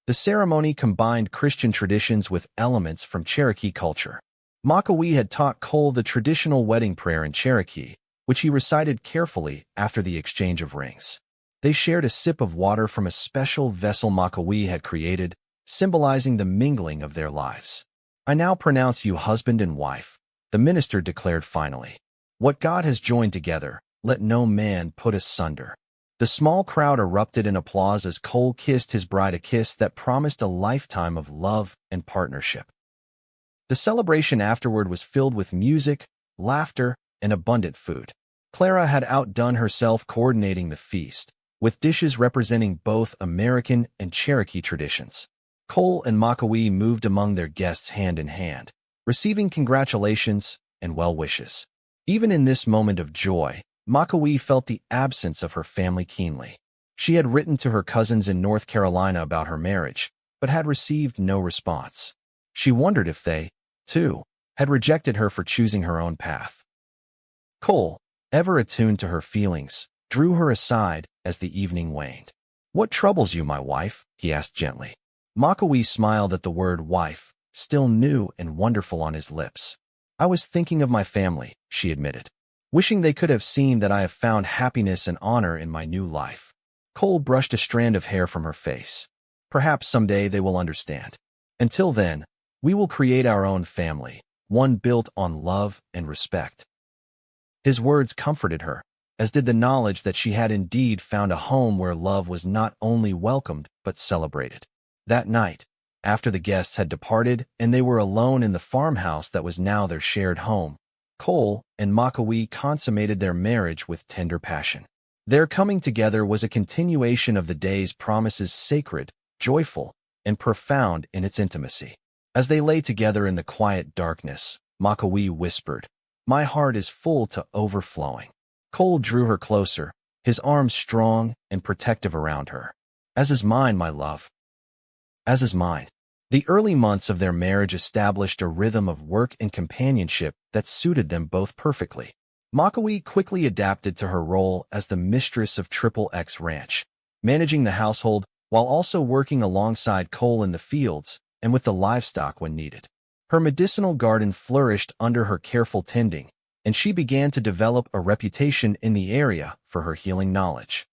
The ceremony combined Christian traditions with elements from Cherokee culture. Makawee had taught Cole the traditional wedding prayer in Cherokee, which he recited carefully after the exchange of rings. They shared a sip of water from a special vessel Makawee had created, symbolizing the mingling of their lives. I now pronounce you husband and wife, the minister declared finally. What God has joined together, let no man put asunder. The small crowd erupted in applause as Cole kissed his bride, a kiss that promised a lifetime of love and partnership. The celebration afterward was filled with music, laughter, and abundant food. Clara had outdone herself coordinating the feast, with dishes representing both American and Cherokee traditions. Cole and Makawee moved among their guests hand in hand, receiving congratulations and well wishes. Even in this moment of joy, Makawee felt the absence of her family keenly. She had written to her cousins in North Carolina about her marriage, but had received no response. She wondered if they, too, had rejected her for choosing her own path. Cole, ever attuned to her feelings, drew her aside as the evening waned. "What troubles you, my wife?" he asked gently. Makawee smiled at the word wife, still new and wonderful on his lips. "I was thinking of my family," she admitted, "wishing they could have seen that I have found happiness and honor in my new life." Cole brushed a strand of hair from her face. "Perhaps someday they will understand. Until then, we will create our own family, one built on love and respect." His words comforted her, as did the knowledge that she had indeed found a home where love was not only welcomed but celebrated. That night, after the guests had departed and they were alone in the farmhouse that was now their shared home, Cole and Makawee consummated their marriage with tender passion. Their coming together was a continuation of the day's promises, sacred, joyful, and profound in its intimacy. As they lay together in the quiet darkness, Makawee whispered, "My heart is full to overflowing." Cole drew her closer, his arms strong and protective around her. "As is mine, my love. As is mine." The early months of their marriage established a rhythm of work and companionship that suited them both perfectly. Makawee quickly adapted to her role as the mistress of X Ranch, managing the household while also working alongside Cole in the fields and with the livestock when needed. Her medicinal garden flourished under her careful tending, and she began to develop a reputation in the area for her healing knowledge.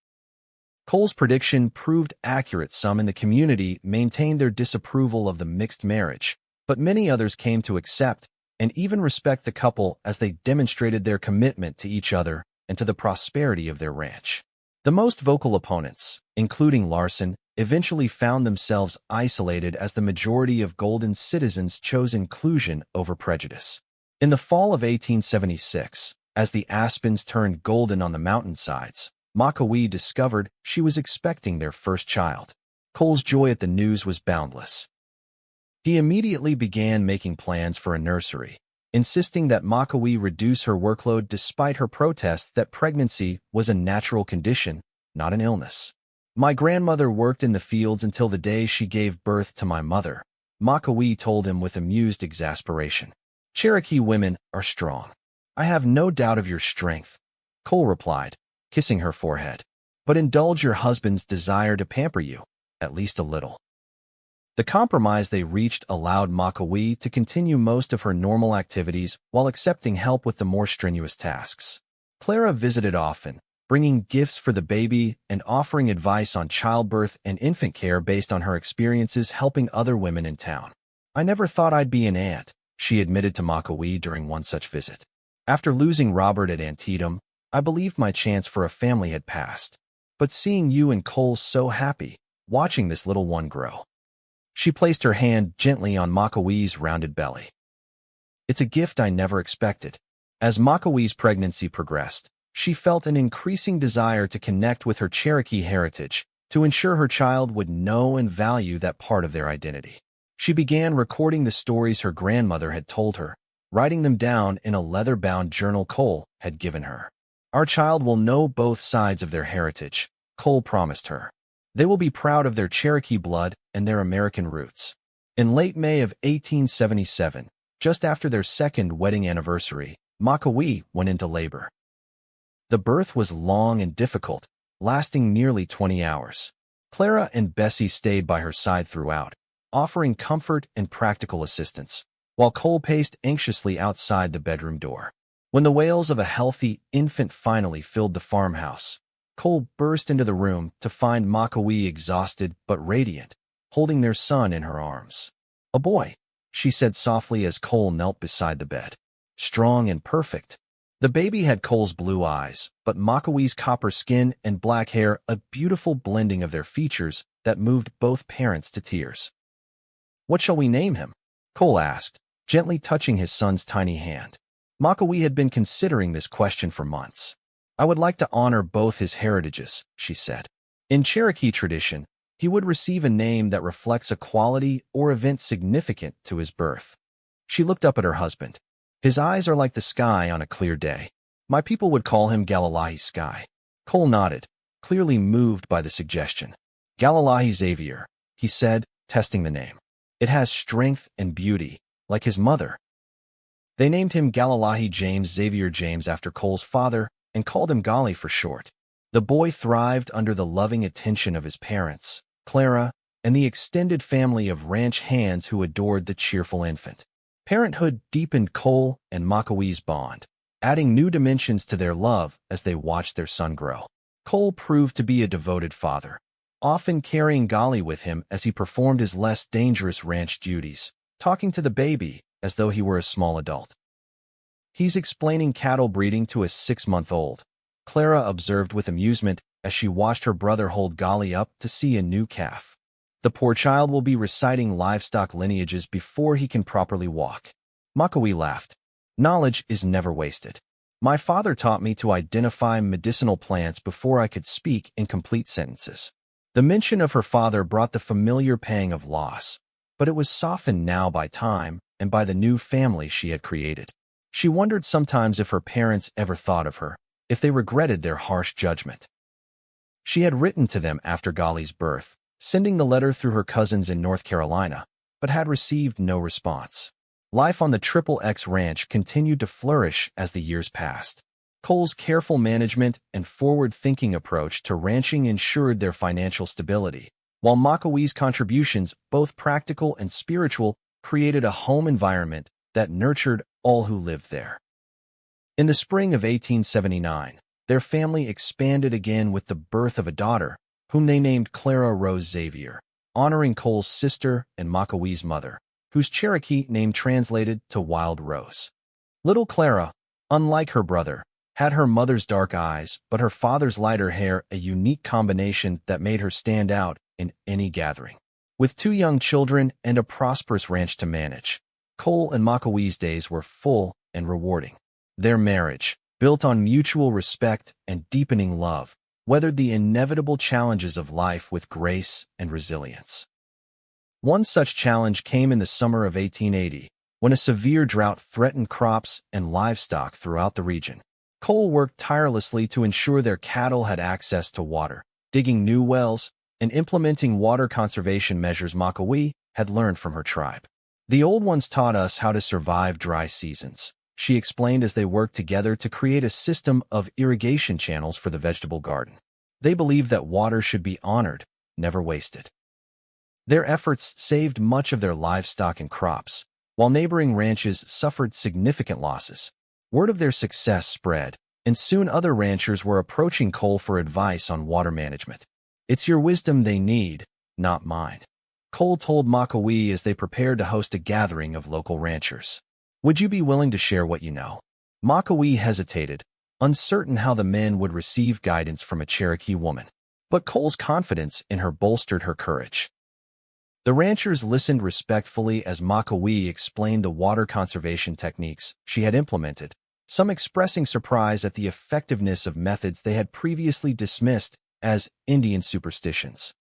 Cole's prediction proved accurate. Some in the community maintained their disapproval of the mixed marriage, but many others came to accept and even respect the couple as they demonstrated their commitment to each other and to the prosperity of their ranch. The most vocal opponents, including Larson, eventually found themselves isolated as the majority of Golden citizens chose inclusion over prejudice. In the fall of 1876, as the aspens turned golden on the mountainsides, Makawee discovered she was expecting their first child. Cole's joy at the news was boundless. He immediately began making plans for a nursery, insisting that Makawee reduce her workload despite her protests that pregnancy was a natural condition, not an illness. "My grandmother worked in the fields until the day she gave birth to my mother," Makawee told him with amused exasperation. "Cherokee women are strong." "I have no doubt of your strength," Cole replied, kissing her forehead. "But indulge your husband's desire to pamper you, at least a little." The compromise they reached allowed Makawee to continue most of her normal activities while accepting help with the more strenuous tasks. Clara visited often, bringing gifts for the baby and offering advice on childbirth and infant care based on her experiences helping other women in town. "I never thought I'd be an aunt," she admitted to Makawee during one such visit. "After losing Robert at Antietam, I believed my chance for a family had passed. But seeing you and Cole so happy, watching this little one grow." She placed her hand gently on Makawee's rounded belly. "It's a gift I never expected." As Makawee's pregnancy progressed, she felt an increasing desire to connect with her Cherokee heritage, to ensure her child would know and value that part of their identity. She began recording the stories her grandmother had told her, writing them down in a leather-bound journal Cole had given her. "Our child will know both sides of their heritage," Cole promised her. "They will be proud of their Cherokee blood and their American roots." In late May of 1877, just after their second wedding anniversary, Makawee went into labor. The birth was long and difficult, lasting nearly 20 hours. Clara and Bessie stayed by her side throughout, offering comfort and practical assistance, while Cole paced anxiously outside the bedroom door. When the wails of a healthy infant finally filled the farmhouse, Cole burst into the room to find Makawee exhausted but radiant, holding their son in her arms. "A boy," she said softly as Cole knelt beside the bed. "Strong and perfect." The baby had Cole's blue eyes, but Makawee's copper skin and black hair, a beautiful blending of their features that moved both parents to tears. "What shall we name him?" Cole asked, gently touching his son's tiny hand. Makawee had been considering this question for months. "I would like to honor both his heritages," she said. "In Cherokee tradition, he would receive a name that reflects a quality or event significant to his birth." She looked up at her husband. "His eyes are like the sky on a clear day. My people would call him Galalahi Sky." Cole nodded, clearly moved by the suggestion. "Galalahi Xavier," he said, testing the name. "It has strength and beauty, like his mother." They named him Galalahi James Xavier James after Cole's father, and called him Golly for short. The boy thrived under the loving attention of his parents, Clara, and the extended family of ranch hands who adored the cheerful infant. Parenthood deepened Cole and Makawee's bond, adding new dimensions to their love as they watched their son grow. Cole proved to be a devoted father, often carrying Golly with him as he performed his less dangerous ranch duties, talking to the baby as though he were a small adult. "He's explaining cattle breeding to a 6-month-old," Clara observed with amusement as she watched her brother hold Golly up to see a new calf. "The poor child will be reciting livestock lineages before he can properly walk." Makawee laughed. "Knowledge is never wasted. My father taught me to identify medicinal plants before I could speak in complete sentences." The mention of her father brought the familiar pang of loss, but it was softened now by time and by the new family she had created. She wondered sometimes if her parents ever thought of her, if they regretted their harsh judgment. She had written to them after Golly's birth, sending the letter through her cousins in North Carolina, but had received no response. Life on the XXX Ranch continued to flourish as the years passed. Cole's careful management and forward-thinking approach to ranching ensured their financial stability, while Makawee's contributions, both practical and spiritual, created a home environment that nurtured all who lived there. In the spring of 1879, their family expanded again with the birth of a daughter, whom they named Clara Rose Xavier, honoring Cole's sister and Makawee's mother, whose Cherokee name translated to Wild Rose. Little Clara, unlike her brother, had her mother's dark eyes, but her father's lighter hair, a unique combination that made her stand out in any gathering. With 2 young children and a prosperous ranch to manage, Cole and Makawee's days were full and rewarding. Their marriage, built on mutual respect and deepening love, weathered the inevitable challenges of life with grace and resilience. One such challenge came in the summer of 1880, when a severe drought threatened crops and livestock throughout the region. Cole worked tirelessly to ensure their cattle had access to water, digging new wells, and implementing water conservation measures Makawee had learned from her tribe. "The old ones taught us how to survive dry seasons," she explained as they worked together to create a system of irrigation channels for the vegetable garden. They believed that water should be honored, never wasted. Their efforts saved much of their livestock and crops, while neighboring ranches suffered significant losses. Word of their success spread, and soon other ranchers were approaching Cole for advice on water management. "It's your wisdom they need, not mine," Cole told Makawee as they prepared to host a gathering of local ranchers. "Would you be willing to share what you know?" Makawee hesitated, uncertain how the men would receive guidance from a Cherokee woman. But Cole's confidence in her bolstered her courage. The ranchers listened respectfully as Makawee explained the water conservation techniques she had implemented, some expressing surprise at the effectiveness of methods they had previously dismissed as Indian superstitions.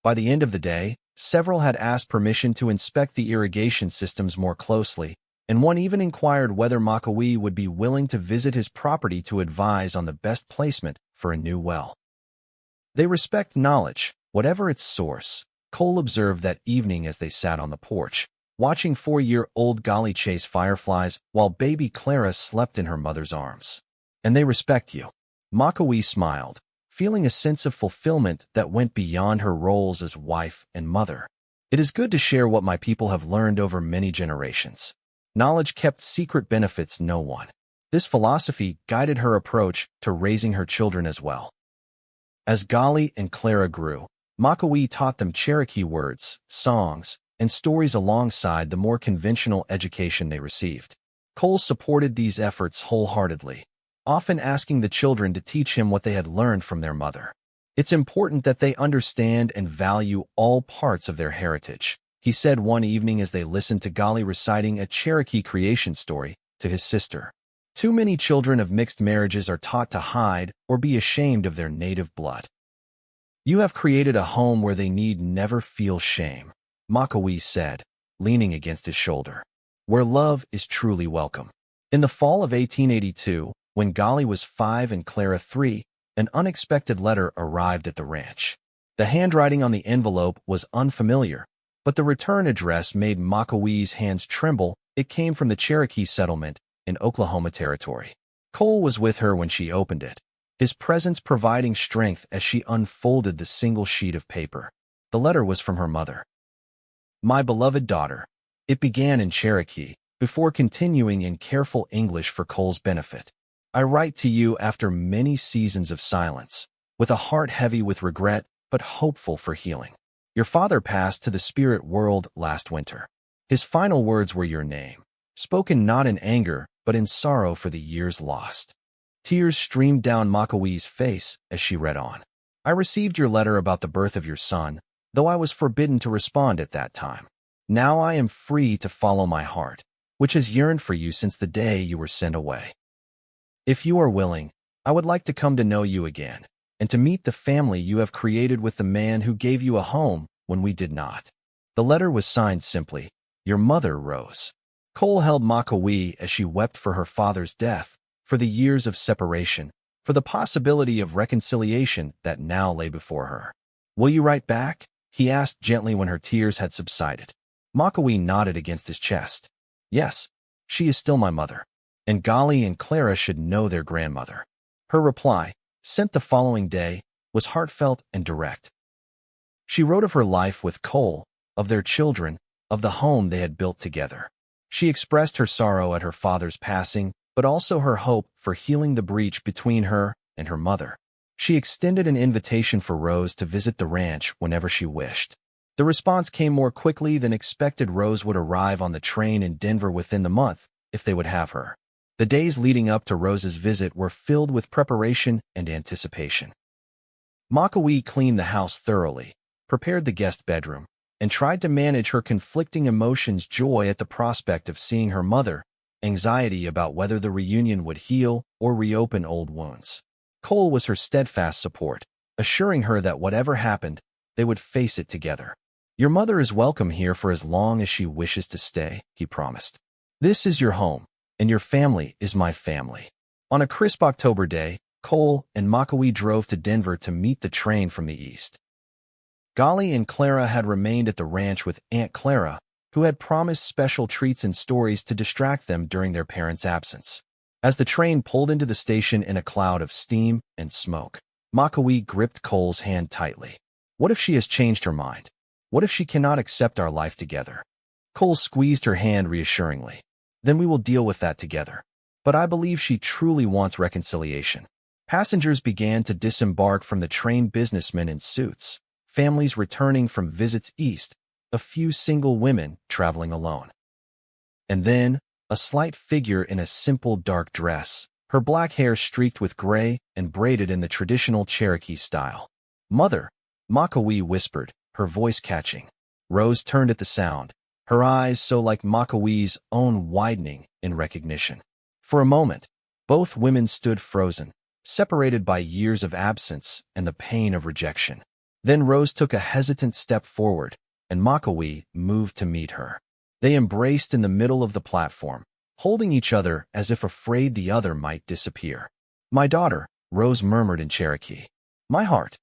By the end of the day, several had asked permission to inspect the irrigation systems more closely, and one even inquired whether Makawee would be willing to visit his property to advise on the best placement for a new well. They respect knowledge, whatever its source, Cole observed that evening as they sat on the porch, watching 4-year-old Golly chase fireflies while baby Clara slept in her mother's arms. "And they respect you." Makawee smiled, feeling a sense of fulfillment that went beyond her roles as wife and mother. "It is good to share what my people have learned over many generations. Knowledge kept secret benefits no one." This philosophy guided her approach to raising her children as well. As Golly and Clara grew, Makawee taught them Cherokee words, songs, and stories alongside the more conventional education they received. Cole supported these efforts wholeheartedly, often asking the children to teach him what they had learned from their mother. "It's important that they understand and value all parts of their heritage," he said one evening as they listened to Golly reciting a Cherokee creation story to his sister. "Too many children of mixed marriages are taught to hide or be ashamed of their native blood. You have created a home where they need never feel shame," Makawee said, leaning against his shoulder, "where love is truly welcome." In the fall of 1882, when Golly was 5 and Clara 3, an unexpected letter arrived at the ranch. The handwriting on the envelope was unfamiliar, but the return address made Makawee's hands tremble. It came from the Cherokee settlement in Oklahoma Territory. Cole was with her when she opened it, his presence providing strength as she unfolded the single sheet of paper. The letter was from her mother. My beloved daughter. It began in Cherokee, before continuing in careful English for Cole's benefit. I write to you after many seasons of silence, with a heart heavy with regret but hopeful for healing. Your father passed to the spirit world last winter. His final words were your name, spoken not in anger but in sorrow for the years lost. Tears streamed down Makawee's face as she read on. I received your letter about the birth of your son, though I was forbidden to respond at that time. Now I am free to follow my heart, which has yearned for you since the day you were sent away. If you are willing, I would like to come to know you again, and to meet the family you have created with the man who gave you a home when we did not. The letter was signed simply, Your Mother, Rose. Cole held Makawee as she wept for her father's death, for the years of separation, for the possibility of reconciliation that now lay before her. Will you write back? He asked gently when her tears had subsided. Makawee nodded against his chest. Yes, she is still my mother, and Golly and Clara should know their grandmother. Her reply, sent the following day, was heartfelt and direct. She wrote of her life with Cole, of their children, of the home they had built together. She expressed her sorrow at her father's passing, but also her hope for healing the breach between her and her mother. She extended an invitation for Rose to visit the ranch whenever she wished. The response came more quickly than expected. Rose would arrive on the train in Denver within the month, if they would have her. The days leading up to Rose's visit were filled with preparation and anticipation. Makawee cleaned the house thoroughly, prepared the guest bedroom, and tried to manage her conflicting emotions: joy at the prospect of seeing her mother, anxiety about whether the reunion would heal or reopen old wounds. Cole was her steadfast support, assuring her that whatever happened, they would face it together. Your mother is welcome here for as long as she wishes to stay, he promised. This is your home, and your family is my family. On a crisp October day, Cole and Makawee drove to Denver to meet the train from the east. Golly and Clara had remained at the ranch with Aunt Clara, who had promised special treats and stories to distract them during their parents' absence. As the train pulled into the station in a cloud of steam and smoke, Makawee gripped Cole's hand tightly. What if she has changed her mind? What if she cannot accept our life together? Cole squeezed her hand reassuringly. Then we will deal with that together. But I believe she truly wants reconciliation. Passengers began to disembark from the train, businessmen in suits, families returning from visits east, a few single women traveling alone. And then, a slight figure in a simple dark dress, her black hair streaked with gray and braided in the traditional Cherokee style. Mother, Makawee whispered, her voice catching. Rose turned at the sound, her eyes so like Makawee's own widening in recognition. For a moment, both women stood frozen, separated by years of absence and the pain of rejection. Then Rose took a hesitant step forward, and Makawee moved to meet her. They embraced in the middle of the platform, holding each other as if afraid the other might disappear. My daughter, Rose murmured in Cherokee. My heart.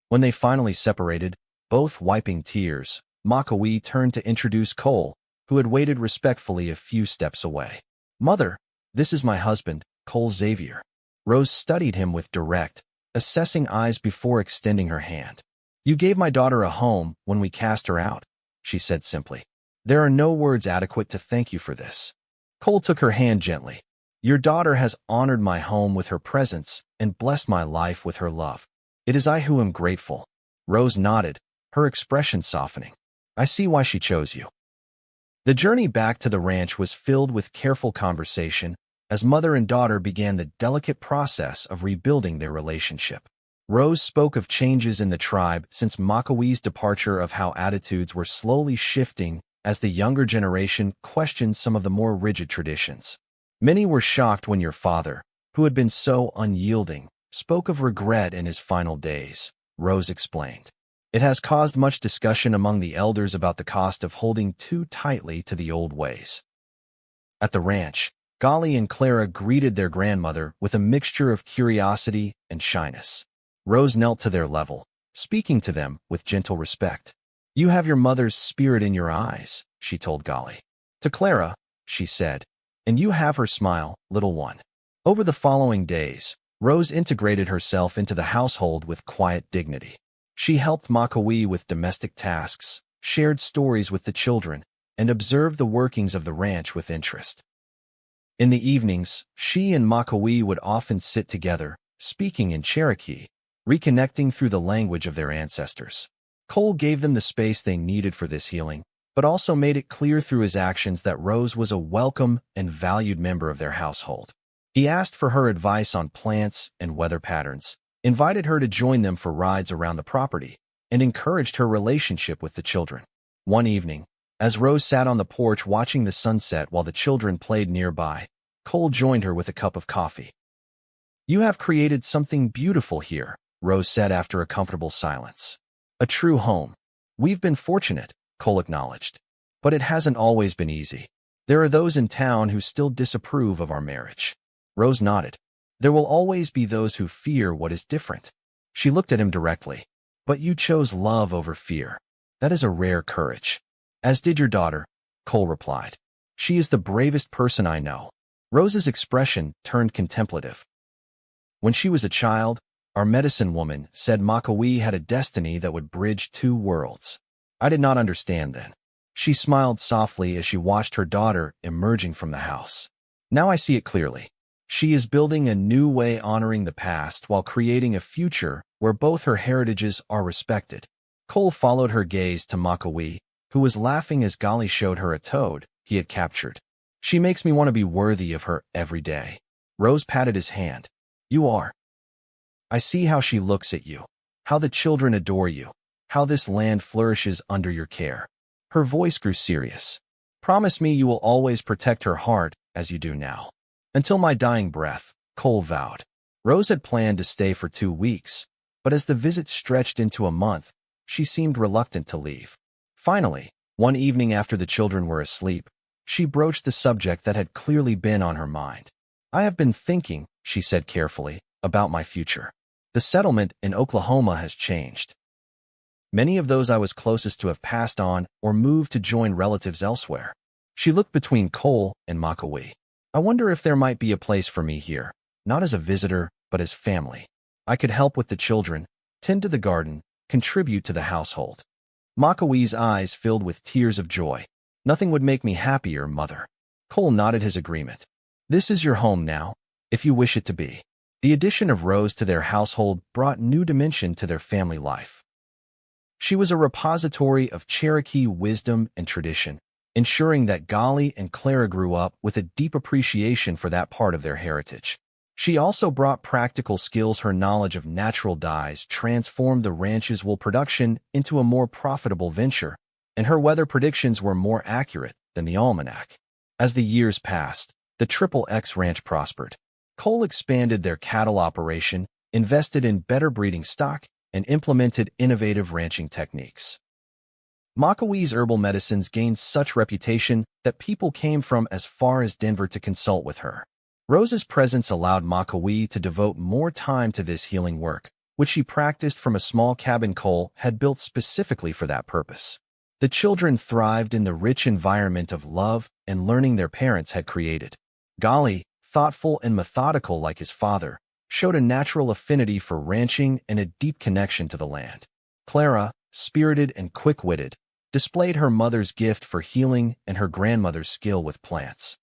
When they finally separated, both wiping tears, Makawee turned to introduce Cole, who had waited respectfully a few steps away. Mother, this is my husband, Cole Xavier. Rose studied him with direct, assessing eyes before extending her hand. You gave my daughter a home when we cast her out, she said simply. There are no words adequate to thank you for this. Cole took her hand gently. Your daughter has honored my home with her presence and blessed my life with her love. It is I who am grateful. Rose nodded, her expression softening. I see why she chose you. The journey back to the ranch was filled with careful conversation as mother and daughter began the delicate process of rebuilding their relationship. Rose spoke of changes in the tribe since Makawee's departure, of how attitudes were slowly shifting as the younger generation questioned some of the more rigid traditions. Many were shocked when your father, who had been so unyielding, spoke of regret in his final days, Rose explained. It has caused much discussion among the elders about the cost of holding too tightly to the old ways. At the ranch, Golly and Clara greeted their grandmother with a mixture of curiosity and shyness. Rose knelt to their level, speaking to them with gentle respect. You have your mother's spirit in your eyes, she told Golly. To Clara, she said, and you have her smile, little one. Over the following days, Rose integrated herself into the household with quiet dignity. She helped Makawee with domestic tasks, shared stories with the children, and observed the workings of the ranch with interest. In the evenings, she and Makawee would often sit together, speaking in Cherokee, reconnecting through the language of their ancestors. Cole gave them the space they needed for this healing, but also made it clear through his actions that Rose was a welcome and valued member of their household. He asked for her advice on plants and weather patterns, invited her to join them for rides around the property, and encouraged her relationship with the children. One evening, as Rose sat on the porch watching the sunset while the children played nearby, Cole joined her with a cup of coffee. "You have created something beautiful here," Rose said after a comfortable silence. "A true home. We've been fortunate," Cole acknowledged. "But it hasn't always been easy. There are those in town who still disapprove of our marriage." Rose nodded. "There will always be those who fear what is different." She looked at him directly. "But you chose love over fear. That is a rare courage." "As did your daughter," Cole replied. "She is the bravest person I know." Rose's expression turned contemplative. "When she was a child, our medicine woman said Makawee had a destiny that would bridge two worlds. I did not understand then." She smiled softly as she watched her daughter emerging from the house. "Now I see it clearly. She is building a new way, honoring the past while creating a future where both her heritages are respected." Cole followed her gaze to Makawee, who was laughing as Golly showed her a toad he had captured. "She makes me want to be worthy of her every day." Rose patted his hand. "You are. I see how she looks at you, how the children adore you, how this land flourishes under your care." Her voice grew serious. "Promise me you will always protect her heart as you do now." "Until my dying breath," Cole vowed. Rose had planned to stay for 2 weeks, but as the visit stretched into a month, she seemed reluctant to leave. Finally, one evening after the children were asleep, she broached the subject that had clearly been on her mind. "I have been thinking," she said carefully, "about my future. The settlement in Oklahoma has changed. Many of those I was closest to have passed on or moved to join relatives elsewhere." She looked between Cole and Makawee. "I wonder if there might be a place for me here, not as a visitor, but as family. I could help with the children, tend to the garden, contribute to the household." Makawee's eyes filled with tears of joy. "Nothing would make me happier, Mother." Cole nodded his agreement. "This is your home now, if you wish it to be." The addition of Rose to their household brought new dimension to their family life. She was a repository of Cherokee wisdom and tradition, ensuring that Golly and Clara grew up with a deep appreciation for that part of their heritage. She also brought practical skills. Her knowledge of natural dyes transformed the ranch's wool production into a more profitable venture, and her weather predictions were more accurate than the almanac. As the years passed, the Triple X Ranch prospered. Cole expanded their cattle operation, invested in better breeding stock, and implemented innovative ranching techniques. Makawee's herbal medicines gained such reputation that people came from as far as Denver to consult with her. Rose's presence allowed Makawee to devote more time to this healing work, which she practiced from a small cabin Cole had built specifically for that purpose. The children thrived in the rich environment of love and learning their parents had created. Golly, thoughtful and methodical like his father, showed a natural affinity for ranching and a deep connection to the land. Clara, spirited and quick-witted, displayed her mother's gift for healing and her grandmother's skill with plants.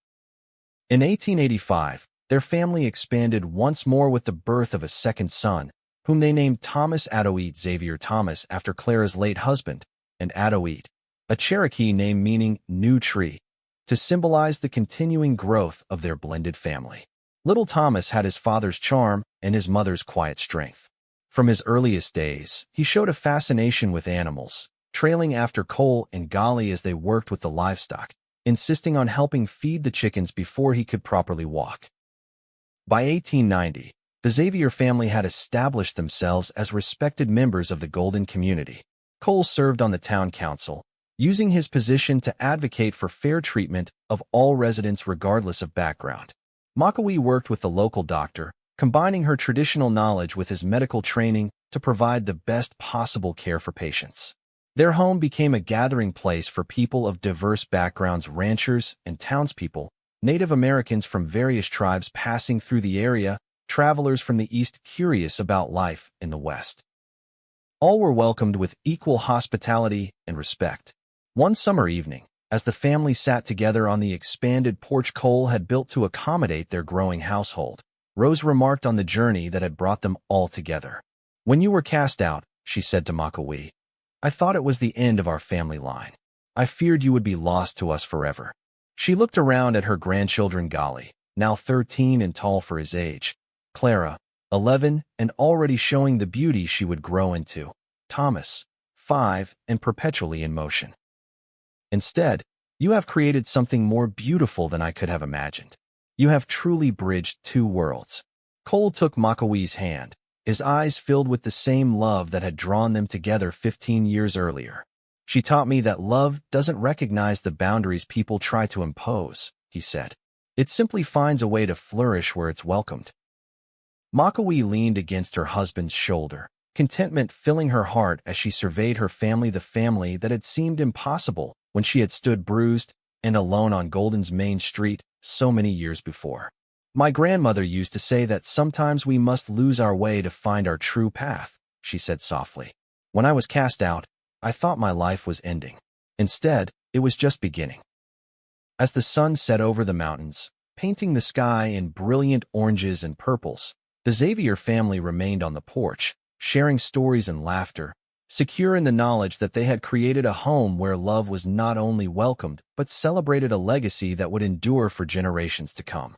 In 1885, their family expanded once more with the birth of a second son, whom they named Thomas Adoit Xavier Thomas after Clara's late husband, and Adoit, a Cherokee name meaning new tree, to symbolize the continuing growth of their blended family. Little Thomas had his father's charm and his mother's quiet strength. From his earliest days, he showed a fascination with animals, trailing after Cole and Golly as they worked with the livestock, insisting on helping feed the chickens before he could properly walk. By 1890, the Xavier family had established themselves as respected members of the Golden community. Cole served on the town council, using his position to advocate for fair treatment of all residents regardless of background. Makawee worked with the local doctor, combining her traditional knowledge with his medical training to provide the best possible care for patients. Their home became a gathering place for people of diverse backgrounds, ranchers and townspeople, Native Americans from various tribes passing through the area, travelers from the East curious about life in the West. All were welcomed with equal hospitality and respect. One summer evening, as the family sat together on the expanded porch Cole had built to accommodate their growing household, Rose remarked on the journey that had brought them all together. "When you were cast out," she said to Makawee, "I thought it was the end of our family line. I feared you would be lost to us forever." She looked around at her grandchildren Golly, now 13 and tall for his age, Clara, 11, and already showing the beauty she would grow into, Thomas, 5, and perpetually in motion. "Instead, you have created something more beautiful than I could have imagined. You have truly bridged two worlds." Cole took Makawee's hand, his eyes filled with the same love that had drawn them together 15 years earlier. "She taught me that love doesn't recognize the boundaries people try to impose," he said. "It simply finds a way to flourish where it's welcomed." Makawee leaned against her husband's shoulder, contentment filling her heart as she surveyed her family, the family that had seemed impossible when she had stood bruised and alone on Golden's main street so many years before. "My grandmother used to say that sometimes we must lose our way to find our true path," she said softly. "When I was cast out, I thought my life was ending. Instead, it was just beginning." As the sun set over the mountains, painting the sky in brilliant oranges and purples, the Xavier family remained on the porch, sharing stories and laughter, secure in the knowledge that they had created a home where love was not only welcomed but celebrated, a legacy that would endure for generations to come.